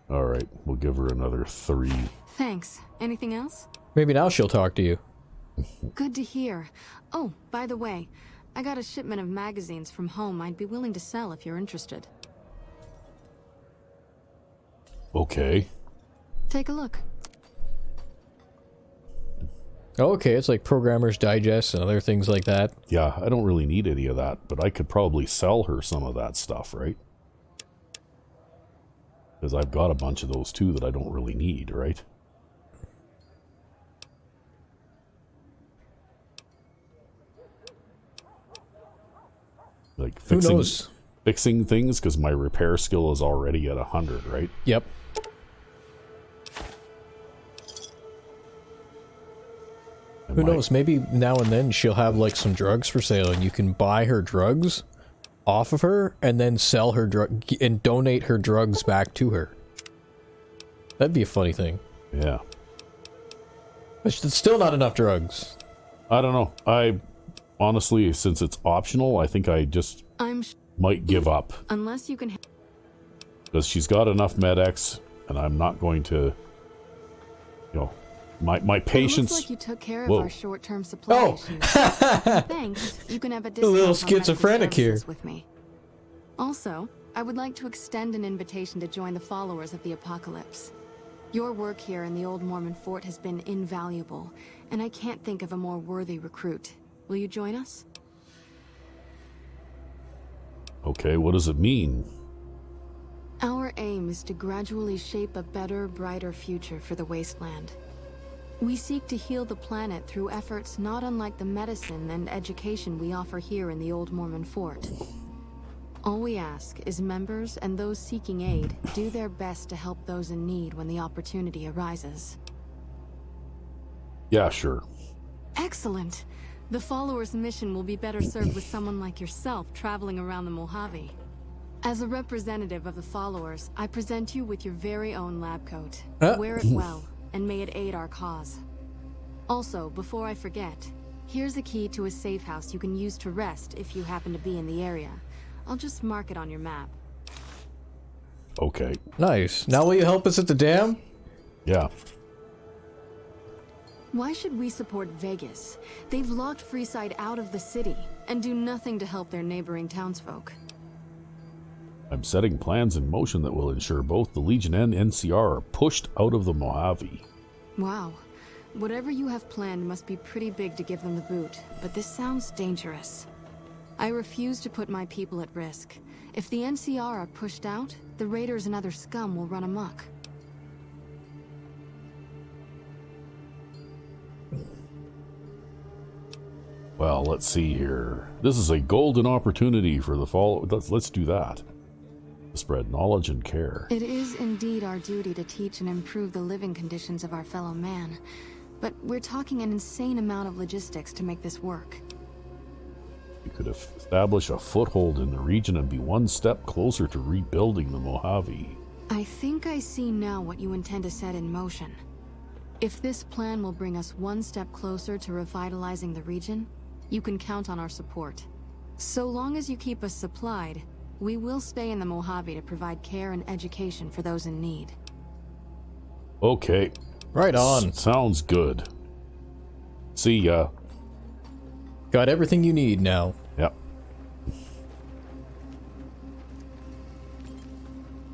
All right, we'll give her another 3. Thanks. Anything else? Maybe now she'll talk to you. Good to hear. Oh, by the way, I got a shipment of magazines from home I'd be willing to sell if you're interested. Okay. Take a look. Oh, okay, it's like Programmer's Digest and other things like that. Yeah, I don't really need any of that, but I could probably sell her some of that stuff, right? Because I've got a bunch of those too that I don't really need, right? Like Who knows? Fixing things, because my repair skill is already at 100, right? Yep. Who knows? Maybe now and then she'll have like some drugs for sale and you can buy her drugs off of her and then sell her drug and donate her drugs back to her. That'd be a funny thing. Yeah. But it's still not enough drugs. I don't know. I honestly, since it's optional, I think I just might give up. Unless you can... Because she's got enough med-X and I'm not going to, you know, my patience... It looks like you took care of our short-term supply issues. Thanks. You can have a discount little on schizophrenic medical here. services with me. Also, I would like to extend an invitation to join the followers of the apocalypse. Your work here in the old Mormon fort has been invaluable, and I can't think of a more worthy recruit. Will you join us? Okay, what does it mean? Our aim is to gradually shape a better, brighter future for the wasteland. We seek to heal the planet through efforts not unlike the medicine and education we offer here in the old Mormon fort. All we ask is members and those seeking aid do their best to help those in need when the opportunity arises. Yeah, sure. Excellent! The followers' mission will be better served with someone like yourself traveling around the Mohave. As a representative of the followers, I present you with your very own lab coat. Wear it well, and may it aid our cause. Also, before I forget, here's a key to a safe house you can use to rest if you happen to be in the area. I'll just mark it on your map. Okay. Nice. Now will you help us at the dam? Yeah. Why should we support Vegas? They've locked Freeside out of the city and do nothing to help their neighboring townsfolk. I'm setting plans in motion that will ensure both the Legion and NCR are pushed out of the Mohave. Wow. Whatever you have planned must be pretty big to give them the boot, but this sounds dangerous. I refuse to put my people at risk. If the NCR are pushed out, the raiders and other scum will run amok. Well, let's see here. This is a golden opportunity for the fall. Let's do that. To spread knowledge and care. It is indeed our duty to teach and improve the living conditions of our fellow man. But we're talking an insane amount of logistics to make this work. You could establish a foothold in the region and be one step closer to rebuilding the Mohave. I think I see now what you intend to set in motion. If this plan will bring us one step closer to revitalizing the region, you can count on our support. So long as you keep us supplied, we will stay in the Mohave to provide care and education for those in need. Okay. Right on. Sounds good. See ya. Got everything you need now. Yep.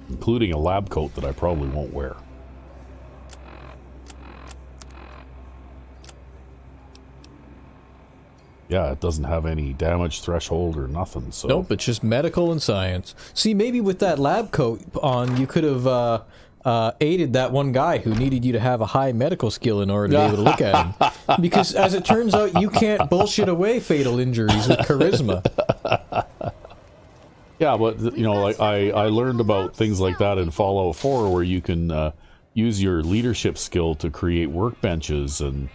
Including a lab coat that I probably won't wear. Yeah, it doesn't have any damage threshold or nothing, so... Nope, it's just medical and science. See, maybe with that lab coat on, you could have aided that one guy who needed you to have a high medical skill in order to be able to look at him. Because, as it turns out, you can't bullshit away fatal injuries with charisma. Yeah, but, you know, like I learned about things like that in Fallout 4, where you can use your leadership skill to create workbenches and...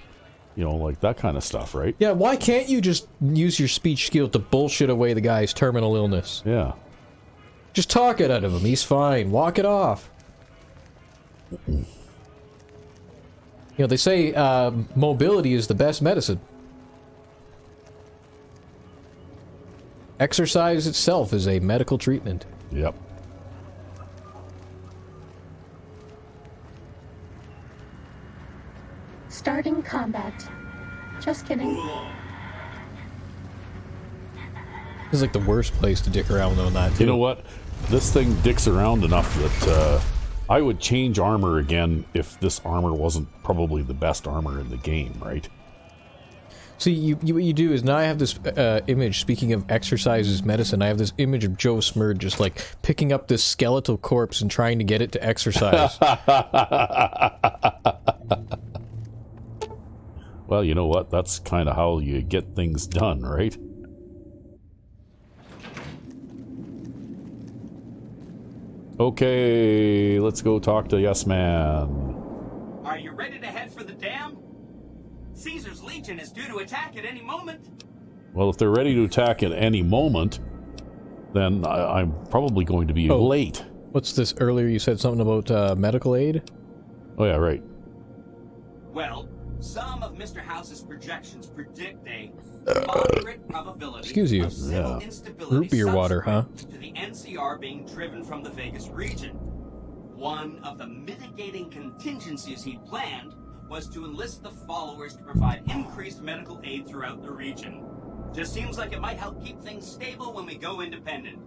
You know, like that kind of stuff, right? Yeah, why can't you just use your speech skill to bullshit away the guy's terminal illness? Yeah. Just talk it out of him. He's fine. Walk it off. You know, they say mobility is the best medicine. Exercise itself is a medical treatment. Yep. Starting combat. Just kidding. This is like the worst place to dick around on that, too. You know what? This thing dicks around enough that I would change armor again if this armor wasn't probably the best armor in the game, right? See, what you do is, now I have this image, speaking of exercise as medicine, I have this image of Joe Smurd just like picking up this skeletal corpse and trying to get it to exercise. Well, you know what? That's kind of how you get things done, right? Okay, let's go talk to Yes Man. Are you ready to head for the dam? Caesar's Legion is due to attack at any moment. Well, if they're ready to attack at any moment, then I'm probably going to be late. What's this? Earlier you said something about medical aid? Oh, yeah, right. Well, some of Mr. House's projections predict a moderate probability Excuse you. of civil instability Root beer water, huh? to the NCR being driven from the Vegas region. One of the mitigating contingencies he planned was to enlist the followers to provide increased medical aid throughout the region. Just seems like it might help keep things stable when we go independent.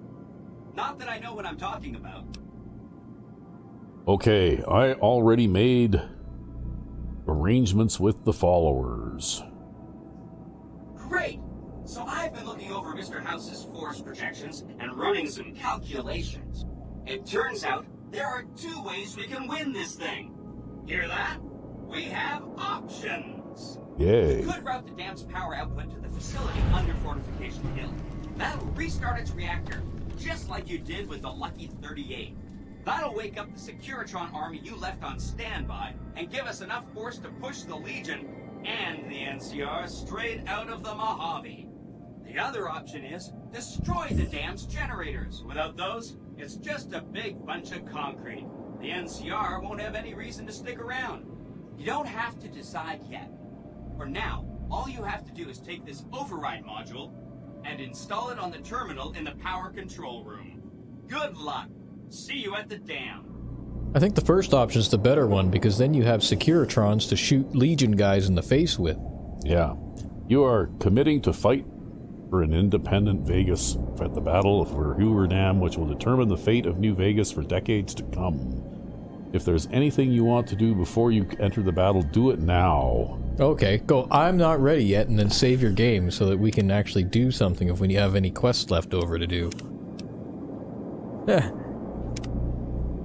Not that I know what I'm talking about. Okay, I already made arrangements with the followers. Great! So I've been looking over Mr. House's force projections and running some calculations. It turns out there are two ways we can win this thing. Hear that? We have options. Yay. We could route the dam's power output to the facility under Fortification Hill. That'll restart its reactor, just like you did with the Lucky 38. That'll wake up the Securitron army you left on standby and give us enough force to push the Legion and the NCR straight out of the Mohave. The other option is destroy the dam's generators. Without those, it's just a big bunch of concrete. The NCR won't have any reason to stick around. You don't have to decide yet. For now, all you have to do is take this override module and install it on the terminal in the power control room. Good luck. See you at the dam. I think the first option's the better one, because then you have Securitrons to shoot Legion guys in the face with. Yeah. You are committing to fight for an independent Vegas at the Battle for Hoover Dam, which will determine the fate of New Vegas for decades to come. If there's anything you want to do before you enter the battle, do it now. Okay, go I'm not ready yet, and then save your game so that we can actually do something if we have any quests left over to do.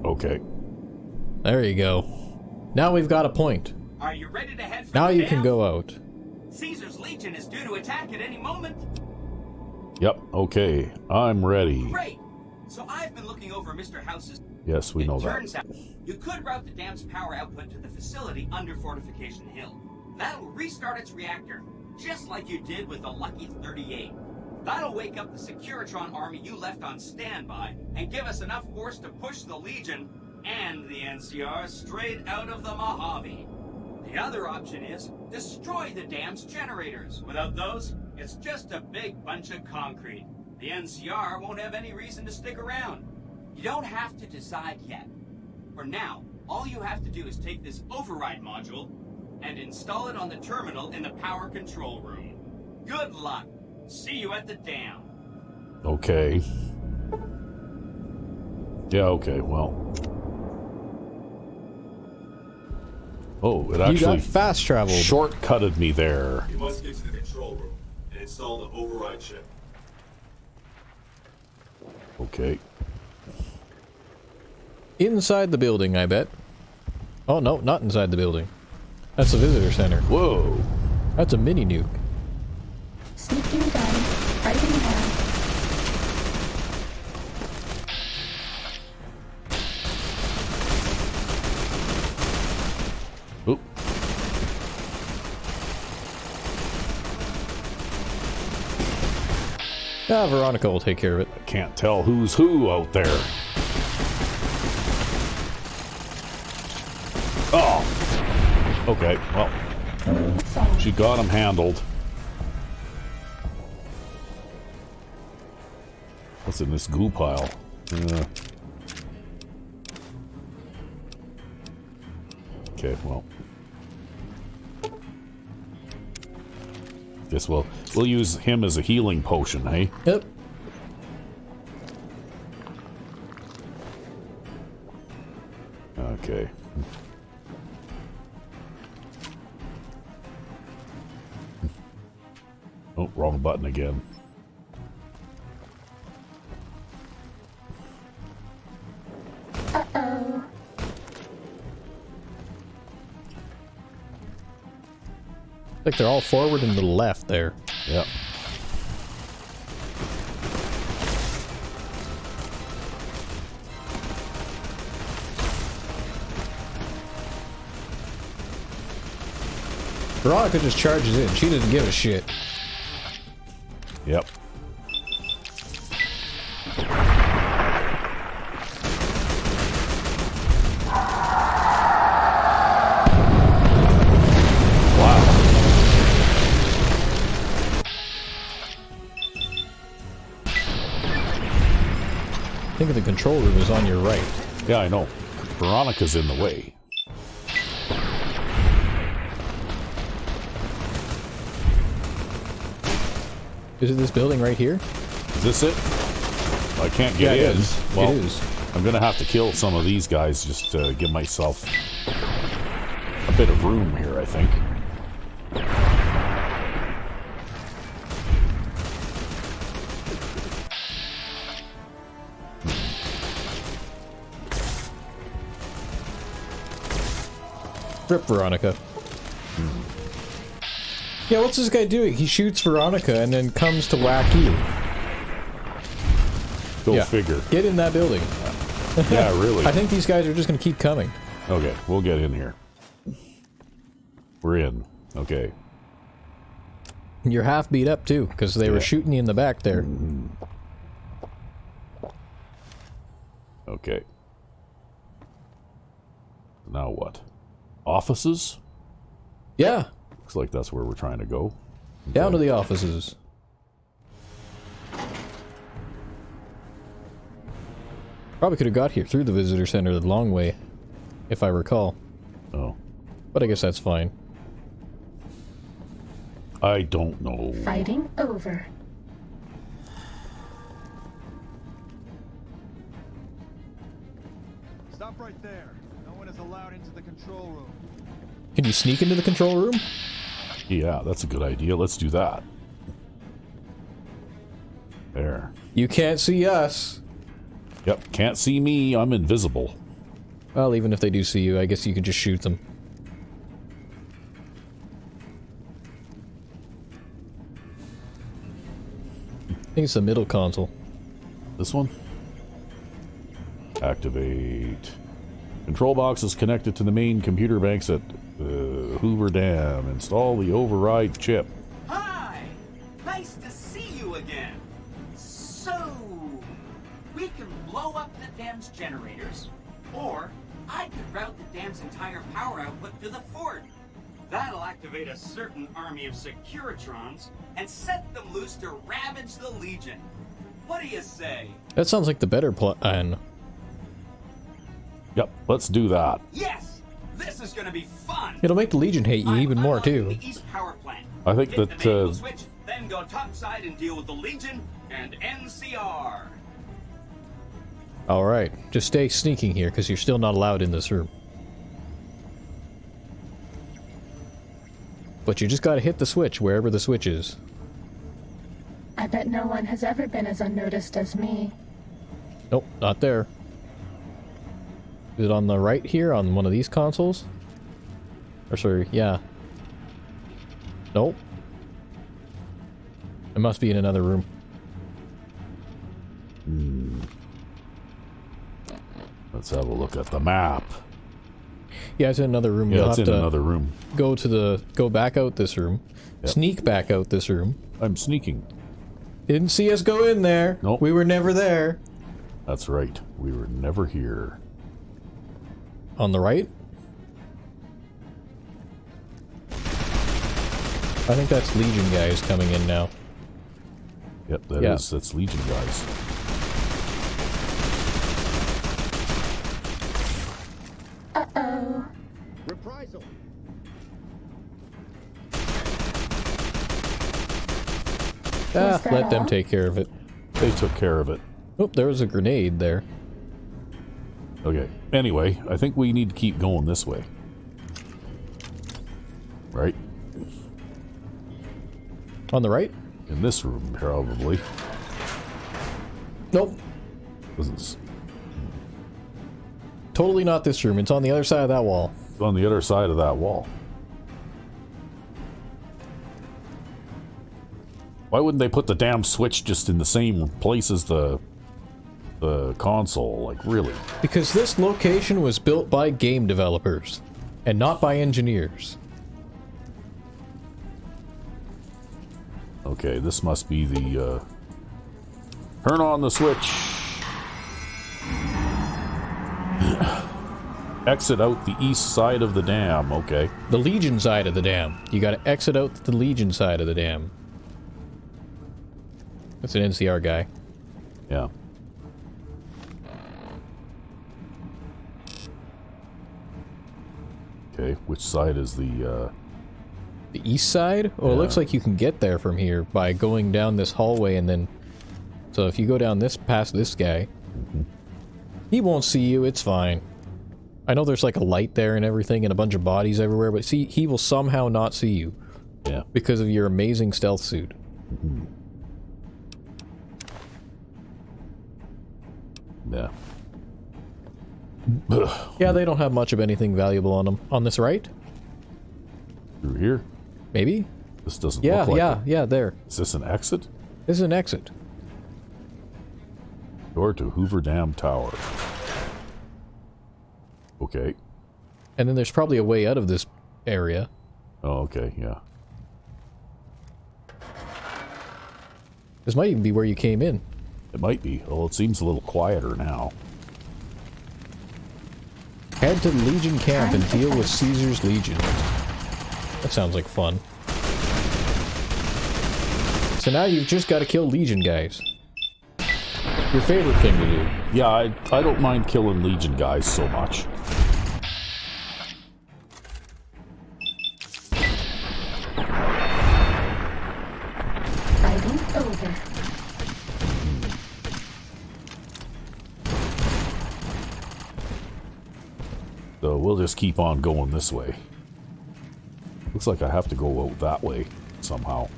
Okay. There you go. Now we've got a point. Are you ready to head for Now the you dam? can go out. Caesar's Legion is due to attack at any moment. Yep, okay. I'm ready. Great. So I've been looking over Mr. House's... Yes, we know that. Turns out, you could route the dam's power output to the facility under Fortification Hill. That'll restart its reactor, just like you did with the Lucky 38. That'll wake up the Securitron army you left on standby and give us enough force to push the Legion and the NCR straight out of the Mohave. The other option is destroy the dam's generators. Without those, it's just a big bunch of concrete. The NCR won't have any reason to stick around. You don't have to decide yet. For now, All you have to do is take this override module and install it on the terminal in the power control room. Good luck. See you at the dam. Okay. Yeah, okay, well. Oh, it actually you got fast traveled. Shortcutted me there. You must get to the control room and install the override chip. Okay. Inside the building, I bet. Oh, no, not inside the building. That's the visitor center. Whoa. That's a mini nuke. Sneaking gun, fighting hard. Oop. Ah, Veronica will take care of it. I can't tell who's who out there. Oh! Okay, well. She got him handled. What's in this goo pile? Okay, well. Guess we'll use him as a healing potion, hey? Yep. Okay. Oh, wrong button again. Uh-oh. Like they're all forward and to the left there. Yep. Veronica just charges in. She doesn't give a shit. Yep. I think the control room is on your right. Yeah, I know. Veronica's in the way. Is it this building right here? Is this it? I can't get in. It is. Well, It is. I'm gonna have to kill some of these guys just to give myself a bit of room here, I think. Rip Veronica. Yeah, what's this guy doing? He shoots Veronica and then comes to whack you. Go figure. Get in that building. Yeah, really. I think these guys are just gonna keep coming. Okay, we'll get in here. We're in. Okay. You're half beat up too, because they were shooting you in the back there. Okay. Now what? Offices? Yeah. Looks like that's where we're trying to go. Down to the offices. Probably could have got here through the visitor center the long way, if I recall. Oh. But I guess that's fine. I don't know. Fighting over. Stop right there. No one is allowed into the control room. Can you sneak into the control room? Yeah, that's a good idea. Let's do that. There. You can't see us. Yep, can't see me. I'm invisible. Well, even if they do see you, I guess you can just shoot them. I think it's the middle console. This one? Activate. Control box is connected to the main computer banks at Hoover Dam. Install the override chip. Hi! Nice to see you again. So, we can blow up the dam's generators, or I could route the dam's entire power output to the fort. That'll activate a certain army of Securitrons and set them loose to ravage the Legion. What do you say? That sounds like the better plan. Yep, let's do that. Yes! This is gonna be fun! It'll make the Legion hate you even more, too. The East Power Plant. I think Hit that, the manual switch, then go topside and deal with the Legion and NCR. Alright, just stay sneaking here, because you're still not allowed in this room. But you just gotta hit the switch, wherever the switch is. I bet no one has ever been as unnoticed as me. Nope, not there. Is it on the right here, on one of these consoles? Or sorry, yeah. Nope. It must be in another room. Let's have a look at the map. Yeah, it's in another room. Yeah, You'll it's have in to another room. Go back out this room. Yep. Sneak back out this room. I'm sneaking. Didn't see us go in there. Nope. We were never there. That's right. We were never here. On the right? I think that's Legion guys coming in now. Yep, that's Legion guys. Uh-oh. Reprisal. Ah, that let them all? take care of it. They took care of it. Oh, there was a grenade there. Okay. Anyway, I think we need to keep going this way. Right? On the right? In this room, probably. Nope. Totally not this room. It's on the other side of that wall. It's on the other side of that wall. Why wouldn't they put the damn switch just in the same place as the console? Like, really? Because this location was built by game developers, and not by engineers. Okay, this must be the, turn on the switch. Exit out the east side of the dam, okay. The Legion side of the dam. You gotta exit out the Legion side of the dam. That's an NCR guy. Yeah. Okay, which side is the east side? Oh, yeah. It looks like you can get there from here by going down this hallway and then... So if you go down this, past this guy, he won't see you, it's fine. I know there's like a light there and everything and a bunch of bodies everywhere, but see, he will somehow not see you. Yeah. Because of your amazing stealth suit. Yeah. Yeah, they don't have much of anything valuable on them. On this right? Through here? Maybe? This doesn't look like it. Yeah, there. Is this an exit? This is an exit. Door to Hoover Dam Tower. Okay. And then there's probably a way out of this area. Oh, okay, yeah. This might even be where you came in. It might be. Well, it seems a little quieter now. Head to the Legion camp and deal with Caesar's Legion. That sounds like fun. So now you've just got to kill Legion guys. Your favorite thing to do. Yeah, I don't mind killing Legion guys so much. Fighting over. So we'll just keep on going this way. Looks like I have to go out that way somehow.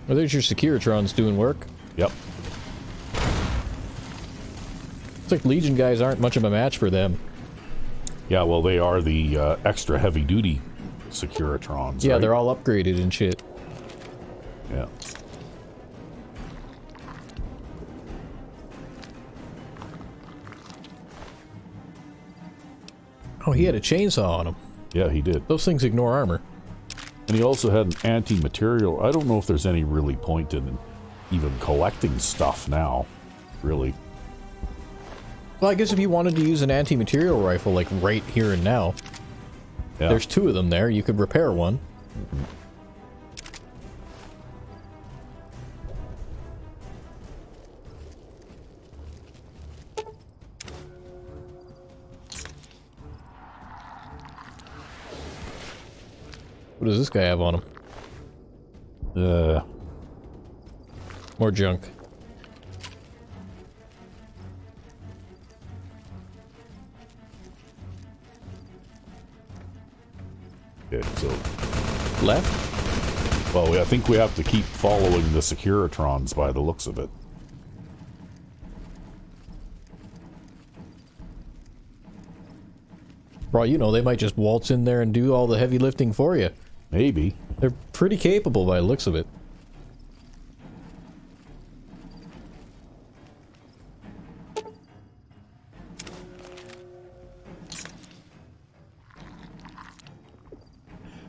Oh, there's your Securitrons doing work. Yep. It's like Legion guys aren't much of a match for them. Yeah, well, they are the extra heavy-duty Securitrons, Yeah, right? they're all upgraded and shit. Yeah. Oh, he had a chainsaw on him. Yeah, he did. Those things ignore armor. And he also had an anti-material. I don't know if there's any really point in even collecting stuff now, really. Well, I guess if you wanted to use an anti-material rifle, like right here and now, yeah. There's two of them there, you could repair one. What does this guy have on him? More junk. Okay, so... Left? Well, I think we have to keep following the Securitrons by the looks of it. Well, you know, they might just waltz in there and do all the heavy lifting for you. Maybe. They're pretty capable by the looks of it.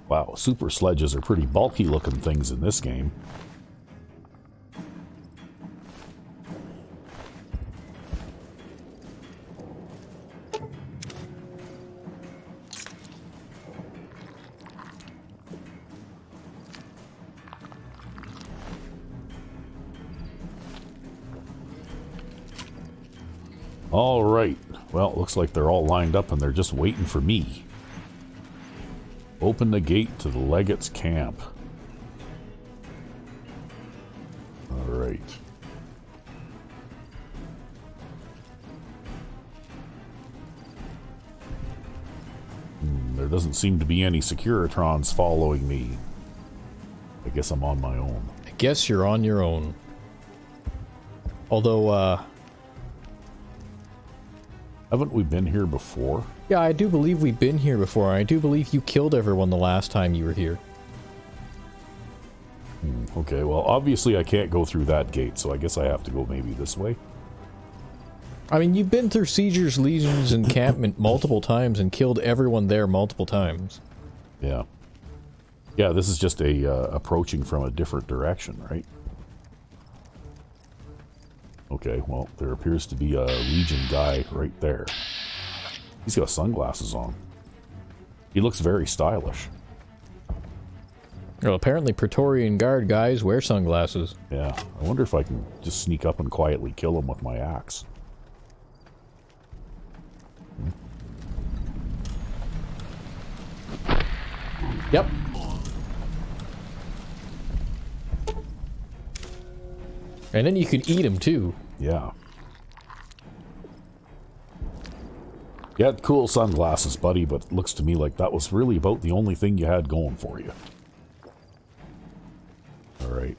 Wow, super sledges are pretty bulky looking things in this game. All right. Well, it looks like they're all lined up and they're just waiting for me. Open the gate to the Legate's camp. All right. There doesn't seem to be any Securitrons following me. I guess I'm on my own. I guess you're on your own. Although, haven't we been here before? yeah, I do believe we've been here before. I do believe you killed everyone the last time you were here. Okay, well, obviously I can't go through that gate, so I guess I have to go maybe this way. I mean, you've been through Sieger's Legion's encampment multiple times and killed everyone there multiple times. Yeah. Yeah, this is just a approaching from a different direction, right? Okay, well, there appears to be a Legion guy right there. He's got sunglasses on. He looks very stylish. Well, apparently Praetorian Guard guys wear sunglasses. Yeah, I wonder if I can just sneak up and quietly kill him with my axe. Yep. And then you could eat him too. Yeah. You had cool sunglasses, buddy, but it looks to me like that was really about the only thing you had going for you. Alright.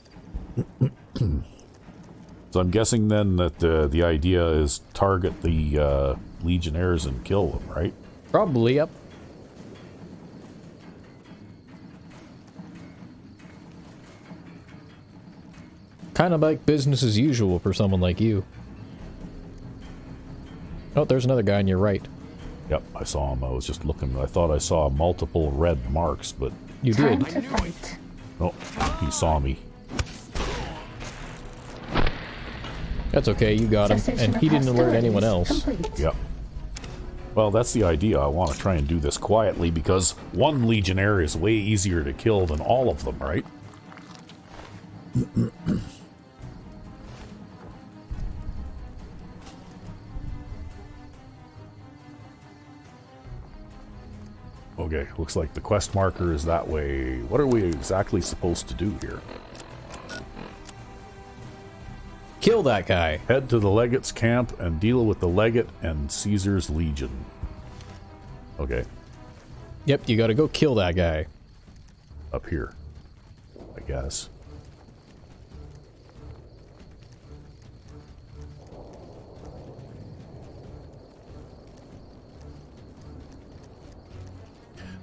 So I'm guessing then that the idea is target the Legionnaires and kill them, right? Probably, yep. Kind of like business as usual for someone like you. Oh, there's another guy on your right. Yep, I saw him. I was just looking. I thought I saw multiple red marks, but... You did. Time to fight. Oh, he saw me. That's okay, you got him. And he didn't alert anyone else. Yep. Well, that's the idea. I want to try and do this quietly because one Legionnaire is way easier to kill than all of them, right? Okay, looks like the quest marker is that way. What are we exactly supposed to do here? Kill that guy. Head to the Legate's camp and deal with the Legate and Caesar's Legion. Okay. Yep, you gotta go kill that guy. Up here, I guess.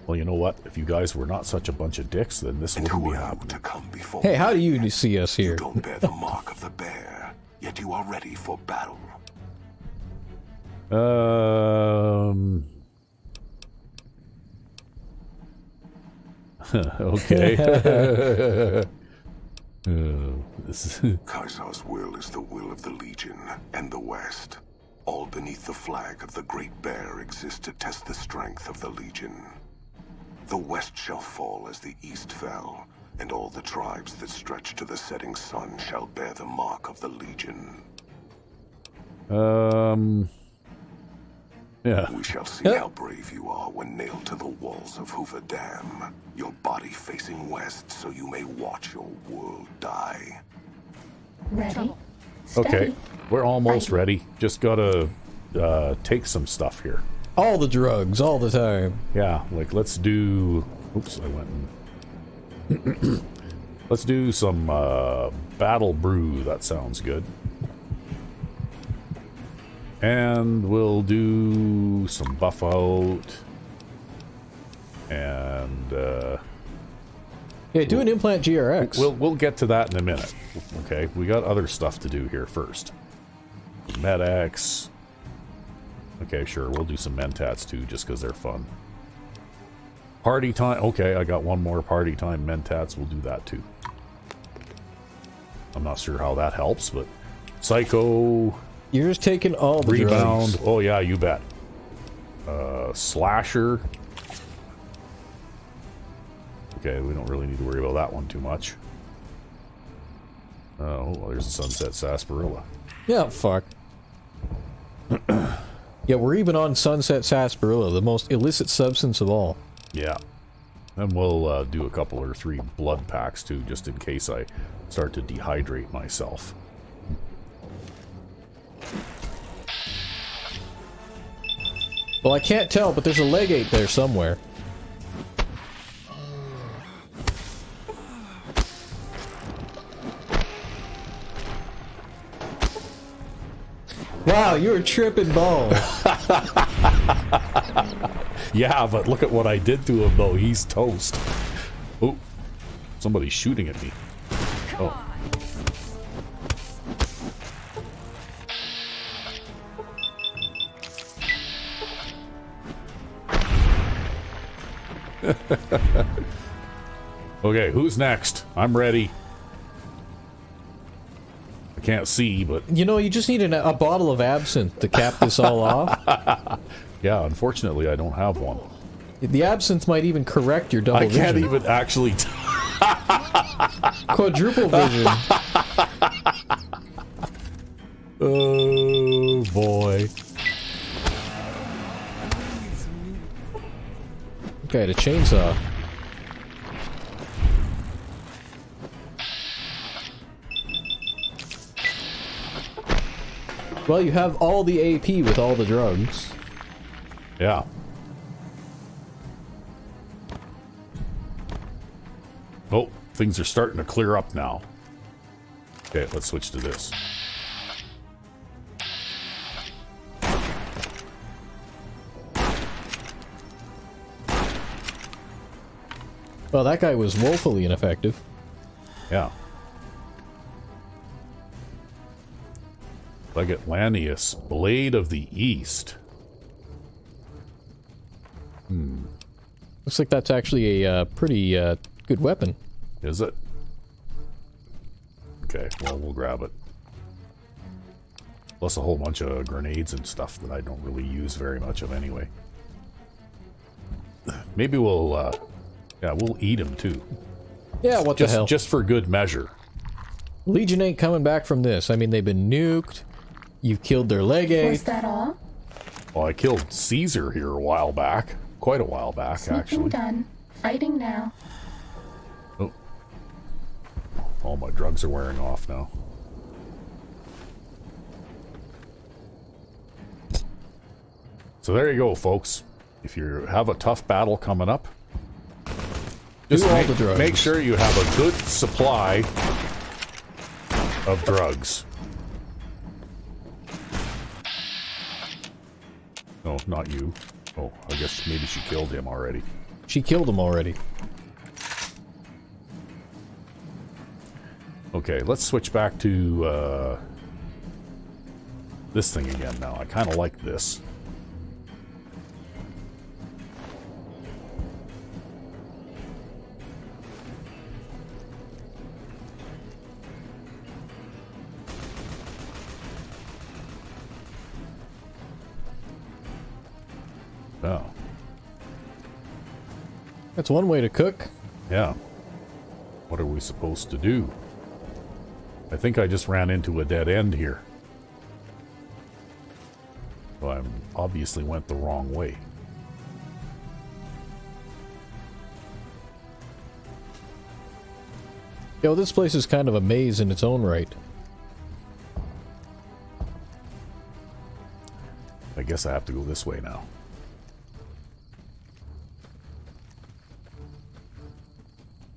Well, you know what? If you guys were not such a bunch of dicks, then this wouldn't be happening. Hey, how do you see us here? You don't bear the mark of the bear, yet you are ready for battle. Okay. Caesar's will is the will of the Legion and the West. All beneath the flag of the Great Bear exist to test the strength of the Legion. The West shall fall as the East fell, and all the tribes that stretch to the setting sun shall bear the mark of the Legion. Yeah. We shall see how brave you are when nailed to the walls of Hoover Dam. Your body facing west so you may watch your world die. Ready? Okay, we're almost ready. Just gotta take some stuff here. All the drugs, all the time. Yeah, like let's do... Oops, I went and... Let's do some battle brew. That sounds good. And we'll do some buff out. And yeah, do an implant GRX. We'll get to that in a minute. Okay, we got other stuff to do here first. MedX. Okay, sure, we'll do some Mentats too, just because they're fun. Party time. Okay, I got one more party time Mentats. We'll do that too. I'm not sure how that helps, but Psycho. You're just taking all the Rebound. drugs. Oh yeah, you bet. Slasher. Okay, we don't really need to worry about that one too much. Oh, well, there's a Sunset Sarsaparilla. Yeah, fuck. Yeah, we're even on Sunset Sarsaparilla, the most illicit substance of all. Yeah. And we'll do a couple or 3 blood packs too, just in case I start to dehydrate myself. Well, I can't tell, but there's a legate there somewhere. Wow, you were tripping balls. Yeah, but look at what I did to him, though. He's toast. Oh, somebody's shooting at me. Oh. Okay, who's next? I'm ready. I can't see, but... You know, you just need a bottle of absinthe to cap this all off. Yeah, unfortunately, I don't have one. The absinthe might even correct your double vision. I can't even actually... Quadruple vision. Oh, boy. Okay, the chainsaw. Well, you have all the AP with all the drugs. Yeah. Oh, things are starting to clear up now. Okay, let's switch to this. Well, that guy was woefully ineffective. Yeah. Legatlantius, Blade of the East. Looks like that's actually a pretty good weapon. Is it? Okay, well, we'll grab it. Plus a whole bunch of grenades and stuff that I don't really use very much of anyway. Maybe we'll, yeah, we'll eat them too. Yeah, what the hell? Just for good measure. Legion ain't coming back from this. I mean, they've been nuked. You've killed their legate. Was that all? Well, I killed Caesar here a while back. Quite a while back, Sneaking actually. done. Fighting now. Oh. All my drugs are wearing off now. So there you go, folks. If you have a tough battle coming up, just make sure you have a good supply of drugs. No, not you. Oh, I guess maybe she killed him already. She killed him already. Okay, let's switch back to this thing again now. I kind of like this. Oh. That's one way to cook. Yeah. What are we supposed to do? I think I just ran into a dead end here. So I obviously went the wrong way. Yo, this place is kind of a maze in its own right. I guess I have to go this way now.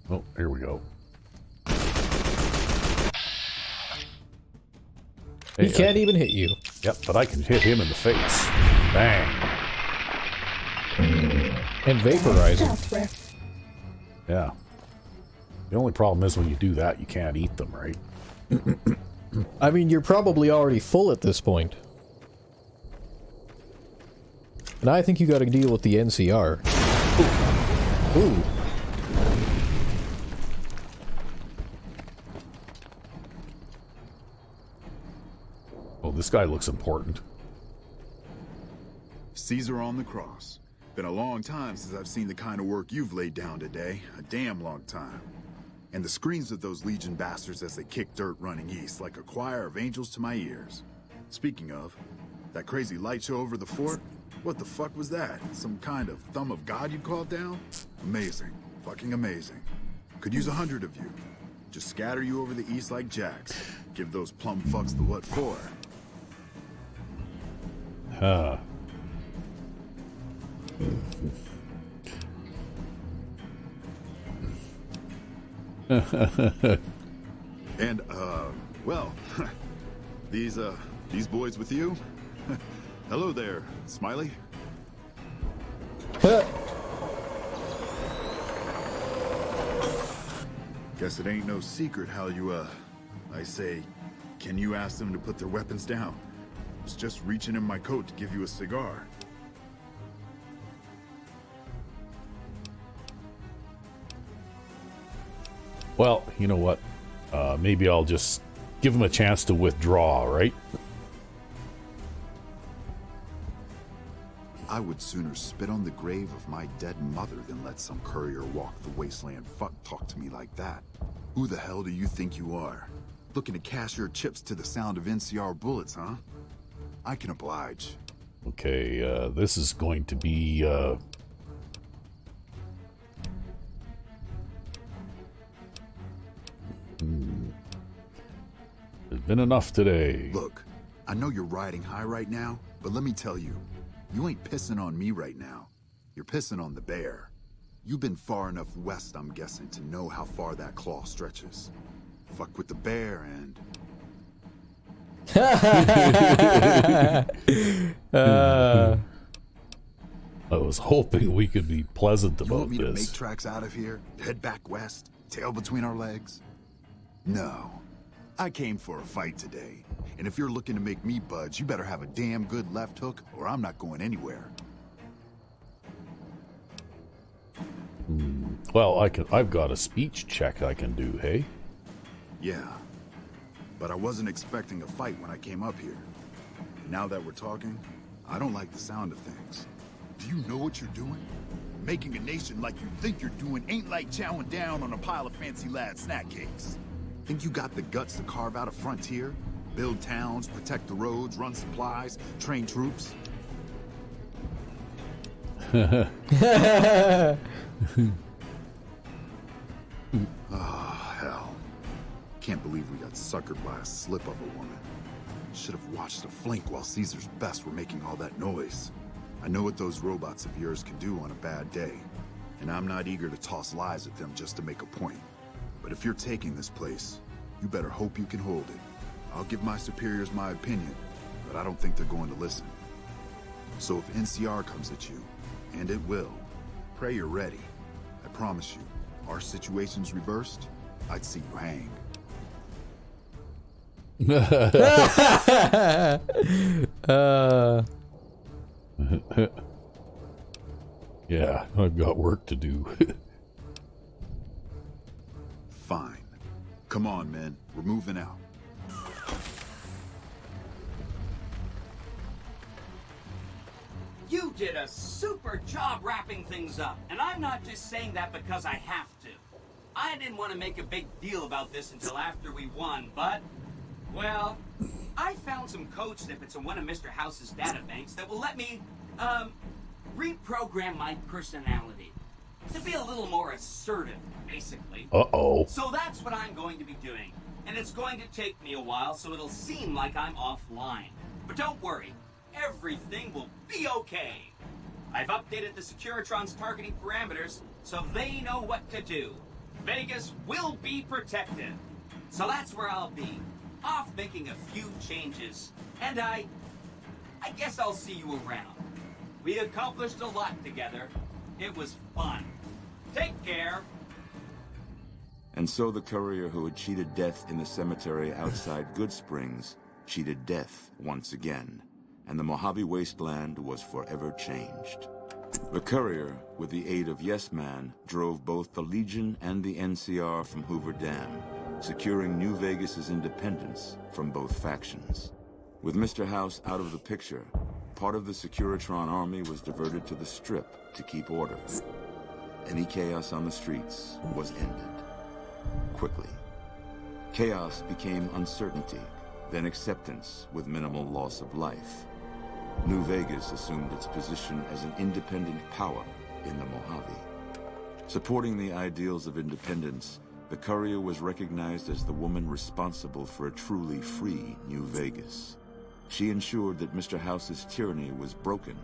Oh, here we go. He can't even hit you. Yep, but I can hit him in the face. Bang. And vaporize him. Yeah. The only problem is when you do that, you can't eat them, right? I mean, you're probably already full at this point. And I think you gotta deal with the NCR. Ooh. Ooh. Oh, this guy looks important. Caesar on the cross. Been a long time since I've seen the kind of work you've laid down today. A damn long time. And the screams of those Legion bastards as they kick dirt running east like a choir of angels to my ears. Speaking of, that crazy light show over the fort? What the fuck was that? Some kind of thumb of God you called down? Amazing. Fucking amazing. Could use 100 of you. Just scatter you over the east like jacks. Give those plum fucks the what for. Huh. And, well, these boys with you? Hello there, Smiley. Guess it ain't no secret how you, I say, can you ask them to put their weapons down? I was just reaching in my coat to give you a cigar. Well, you know what? Maybe I'll just give him a chance to withdraw, right? I would sooner spit on the grave of my dead mother than let some courier walk the wasteland fuck talk to me like that. Who the hell do you think you are? Looking to cash your chips to the sound of NCR bullets, huh? I can oblige. Okay, this is going to be, There's been enough today. Look, I know you're riding high right now, but let me tell you, you ain't pissing on me right now. You're pissing on the bear. You've been far enough west, I'm guessing, to know how far that claw stretches. Fuck with the bear and... I was hoping we could be pleasant You about want me to this. make tracks out of here? Head back west? Tail between our legs? No. I came for a fight today. And if you're looking to make me budge, you better have a damn good left hook or I'm not going anywhere. Well, I've got a speech check I can do, hey? Yeah. But I wasn't expecting a fight when I came up here. Now that we're talking, I don't like the sound of things. Do you know what you're doing? Making a nation like you think you're doing ain't like chowing down on a pile of fancy lad snack cakes. Think you got the guts to carve out a frontier? Build towns, protect the roads, run supplies, train troops? Oh, hell. Can't believe we got suckered by a slip of a woman. Should have watched the flank while Caesar's best were making all that noise. I know what those robots of yours can do on a bad day, and I'm not eager to toss lies at them just to make a point. But if you're taking this place, you better hope you can hold it. I'll give my superiors my opinion, but I don't think they're going to listen. So if NCR comes at you, and it will, pray you're ready. I promise you, our situation's reversed, I'd see you hang. Yeah, I've got work to do. Fine. Come on, men. We're moving out. You did a super job wrapping things up, and I'm not just saying that because I have to. I didn't want to make a big deal about this until after we won, but, well, I found some code snippets in one of Mr. House's databanks that will let me, reprogram my personality to be a little more assertive, basically. Uh-oh. So that's what I'm going to be doing. And it's going to take me a while, so it'll seem like I'm offline. But don't worry, everything will be okay. I've updated the Securitron's targeting parameters, so they know what to do. Vegas will be protected. So that's where I'll be, off making a few changes. And I guess I'll see you around. We accomplished a lot together. It was fun. Take care. And so the courier who had cheated death in the cemetery outside Good Springs cheated death once again, and the Mojave wasteland was forever changed. The courier, with the aid of Yes Man, drove both the Legion and the NCR from Hoover Dam, securing New Vegas's independence from both factions. With Mr. House out of the picture, part of the Securitron army was diverted to the Strip to keep order. Any chaos on the streets was ended. Quickly. Chaos became uncertainty, then acceptance with minimal loss of life. New Vegas assumed its position as an independent power in the Mojave. Supporting the ideals of independence, the courier was recognized as the woman responsible for a truly free New Vegas. She ensured that Mr. House's tyranny was broken,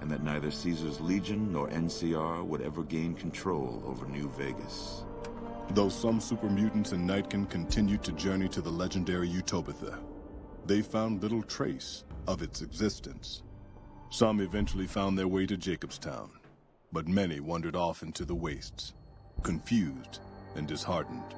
and that neither Caesar's Legion nor NCR would ever gain control over New Vegas. Though some super mutants in Nightkin continued to journey to the legendary Utopia, they found little trace of its existence. Some eventually found their way to Jacobstown, but many wandered off into the wastes, confused and disheartened.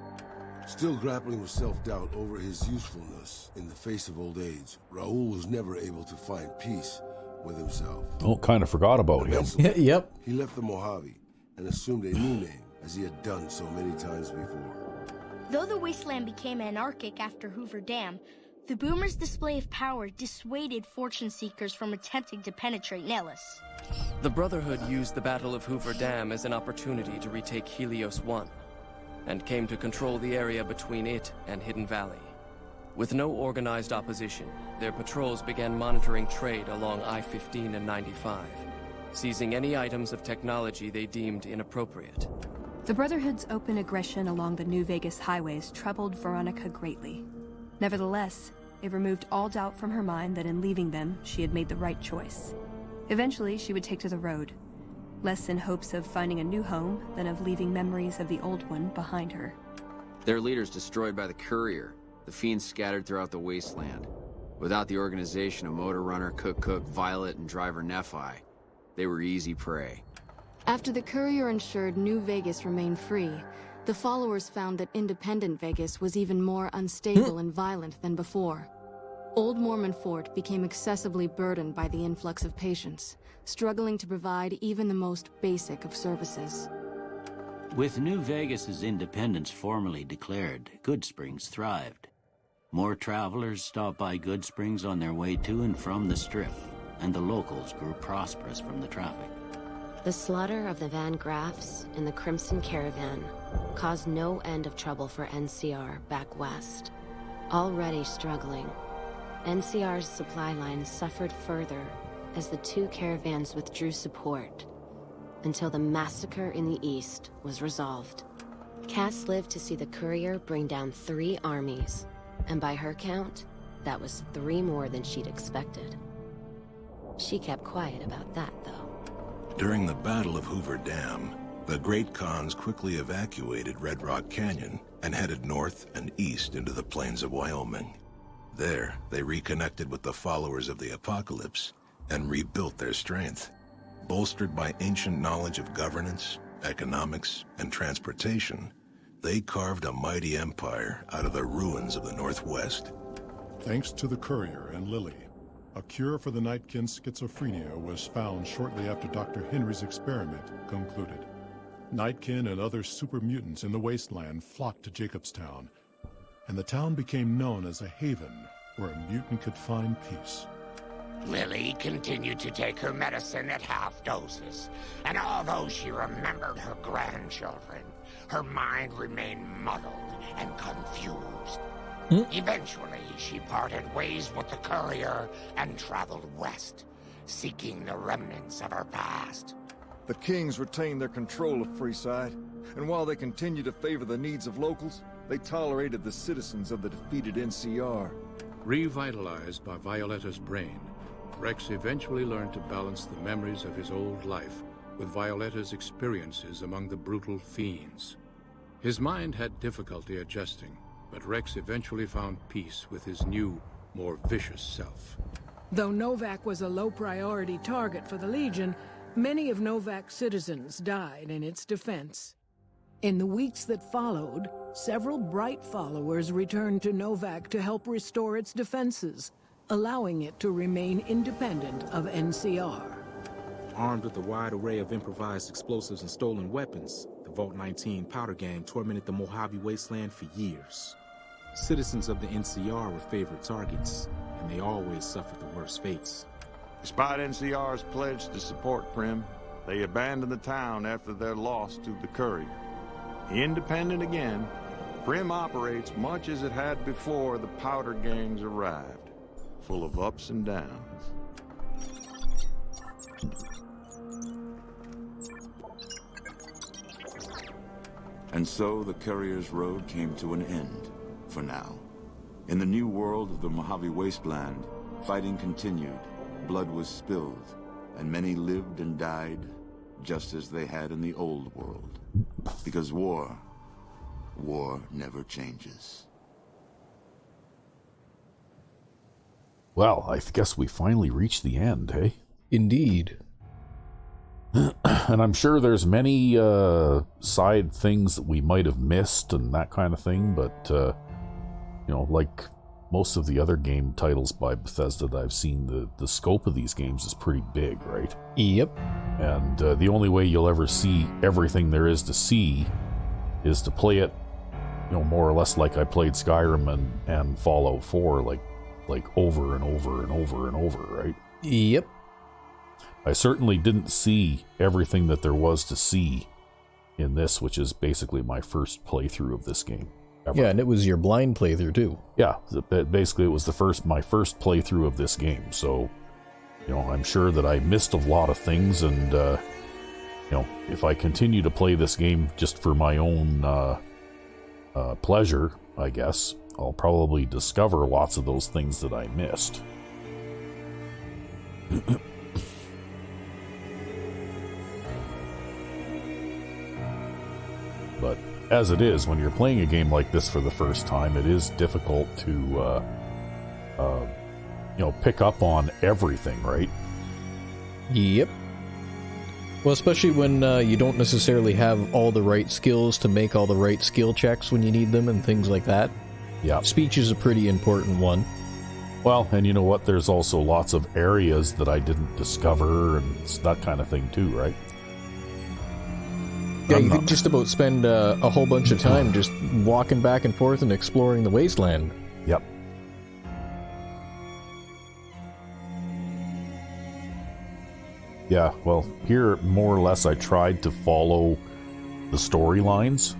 Still grappling with self-doubt over his usefulness in the face of old age, Raoul was never able to find peace with himself. Oh, kind of forgot about him. Yep. He left the Mojave and assumed a new name, as he had done so many times before. Though the wasteland became anarchic after Hoover Dam, the Boomers' display of power dissuaded fortune seekers from attempting to penetrate Nellis. The Brotherhood used the Battle of Hoover Dam as an opportunity to retake Helios 1, and came to control the area between it and Hidden Valley. With no organized opposition, their patrols began monitoring trade along I-15 and 95, seizing any items of technology they deemed inappropriate. The Brotherhood's open aggression along the New Vegas highways troubled Veronica greatly. Nevertheless, it removed all doubt from her mind that in leaving them, she had made the right choice. Eventually, she would take to the road, less in hopes of finding a new home than of leaving memories of the old one behind her. Their leaders destroyed by the courier, the fiends scattered throughout the wasteland. Without the organization of Motor Runner, Cook, Violet, and Driver Nephi, they were easy prey. After the courier ensured New Vegas remained free, the followers found that independent Vegas was even more unstable and violent than before. Old Mormon Fort became excessively burdened by the influx of patients, struggling to provide even the most basic of services. With New Vegas's independence formally declared, Good Springs thrived. More travelers stopped by Good Springs on their way to and from the Strip, and the locals grew prosperous from the traffic. The slaughter of the Van Graffs and the Crimson Caravan caused no end of trouble for NCR back west. Already struggling, NCR's supply lines suffered further as the two caravans withdrew support, until the massacre in the east was resolved. Cass lived to see the courier bring down 3 armies, and by her count, that was 3 more than she'd expected. She kept quiet about that, though. During the Battle of Hoover Dam, the Great Khans quickly evacuated Red Rock Canyon and headed north and east into the plains of Wyoming. There, they reconnected with the followers of the Apocalypse and rebuilt their strength. Bolstered by ancient knowledge of governance, economics, and transportation, they carved a mighty empire out of the ruins of the Northwest. Thanks to the courier and Lily, a cure for the Nightkin schizophrenia was found shortly after Dr. Henry's experiment concluded. Nightkin and other super mutants in the wasteland flocked to Jacobstown, and the town became known as a haven where a mutant could find peace. Lily continued to take her medicine at half doses, and although she remembered her grandchildren, her mind remained muddled and confused. Eventually, she parted ways with the courier and traveled west, seeking the remnants of her past. The kings retained their control of Freeside, and while they continued to favor the needs of locals, they tolerated the citizens of the defeated NCR. Revitalized by Violetta's brain, Rex eventually learned to balance the memories of his old life with Violetta's experiences among the brutal fiends. His mind had difficulty adjusting, but Rex eventually found peace with his new, more vicious self. Though Novak was a low-priority target for the Legion, many of Novak's citizens died in its defense. In the weeks that followed, several bright followers returned to Novak to help restore its defenses, allowing it to remain independent of NCR. Armed with a wide array of improvised explosives and stolen weapons, the Vault 19 powder gang tormented the Mohave wasteland for years. Citizens of the NCR were favorite targets, and they always suffered the worst fates. Despite NCR's pledge to support Prim, they abandoned the town after their loss to the Courier. Independent again, Prim operates much as it had before the powder gangs arrived, full of ups and downs. And so the Courier's road came to an end, for now. In the new world of the Mojave Wasteland, fighting continued, blood was spilled, and many lived and died just as they had in the old world. Because war never changes. Well, I guess we finally reached the end, hey? Indeed. And I'm sure there's many side things that we might have missed and that kind of thing, but, like most of the other game titles by Bethesda that I've seen, the scope of these games is pretty big, right? Yep. And the only way you'll ever see everything there is to see is to play it, more or less like I played Skyrim and Fallout 4, like over and over and over and over, right? Yep. I certainly didn't see everything that there was to see in this, which is basically my first playthrough of this game ever. Yeah, and it was your blind playthrough too. Yeah, basically it was my first playthrough of this game, so I'm sure that I missed a lot of things, and if I continue to play this game just for my own pleasure, I guess, I'll probably discover lots of those things that I missed. But as it is, when you're playing a game like this for the first time, it is difficult to, pick up on everything, right? Yep. Well, especially when you don't necessarily have all the right skills to make all the right skill checks when you need them and things like that. Yeah. Speech is a pretty important one. Well, and you know what? There's also lots of areas that I didn't discover and that kind of thing too, right? Yeah, you could just about spend a whole bunch of time just walking back and forth and exploring the wasteland. Yep. Yeah, well, here, more or less, I tried to follow the storylines,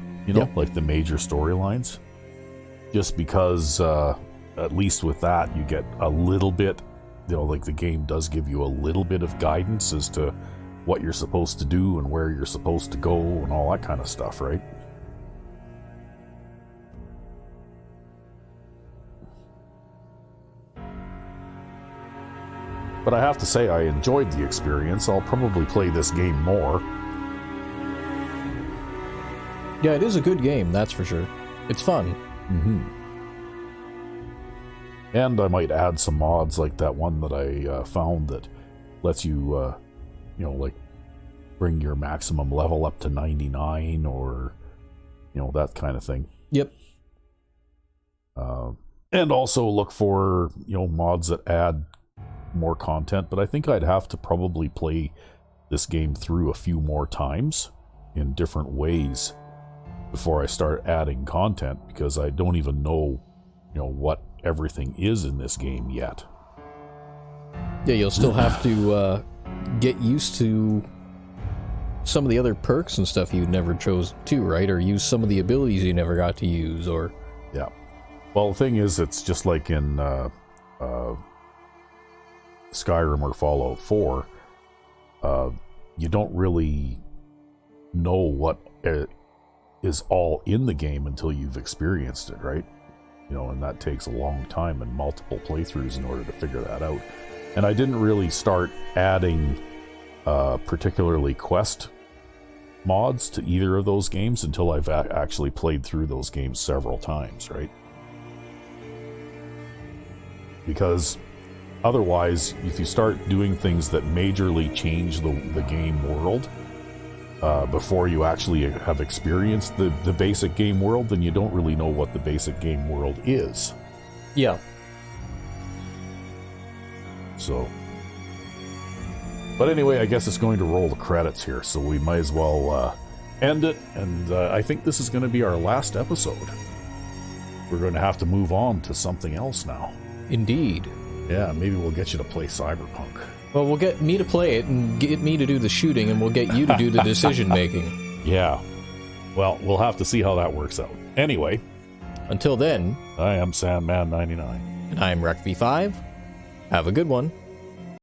like the major storylines. Just because, at least with that, you get a little bit, like the game does give you a little bit of guidance as to what you're supposed to do and where you're supposed to go and all that kind of stuff, right? But I have to say, I enjoyed the experience. I'll probably play this game more. Yeah, it is a good game, that's for sure. It's fun. Mm-hmm. And I might add some mods like that one that I found that lets you, bring your maximum level up to 99 or, that kind of thing. Yep. And also look for, mods that add more content, but I think I'd have to probably play this game through a few more times in different ways before I start adding content, because I don't even know, what everything is in this game yet. Yeah, you'll still have to get used to some of the other perks and stuff you never chose to, right? Or use some of the abilities you never got to use, or... Yeah. Well, the thing is, it's just like in Skyrim or Fallout 4. You don't really know what is all in the game until you've experienced it, right? You know, and that takes a long time and multiple playthroughs in order to figure that out. And I didn't really start adding particularly quest mods to either of those games until I've actually played through those games several times, right? Because otherwise, if you start doing things that majorly change the game world before you actually have experienced the basic game world, then you don't really know what the basic game world is. Yeah. So, but anyway, I guess it's going to roll the credits here, so we might as well end it, and I think this is going to be our last episode. We're going to have to move on to something else now. Indeed. Yeah, maybe we'll get you to play Cyberpunk. Well, we'll get me to play it and get me to do the shooting, and we'll get you to do the decision-making. Yeah. Well, we'll have to see how that works out. Anyway. Until then. I am Sandman99. And I am RecV5. Have a good one.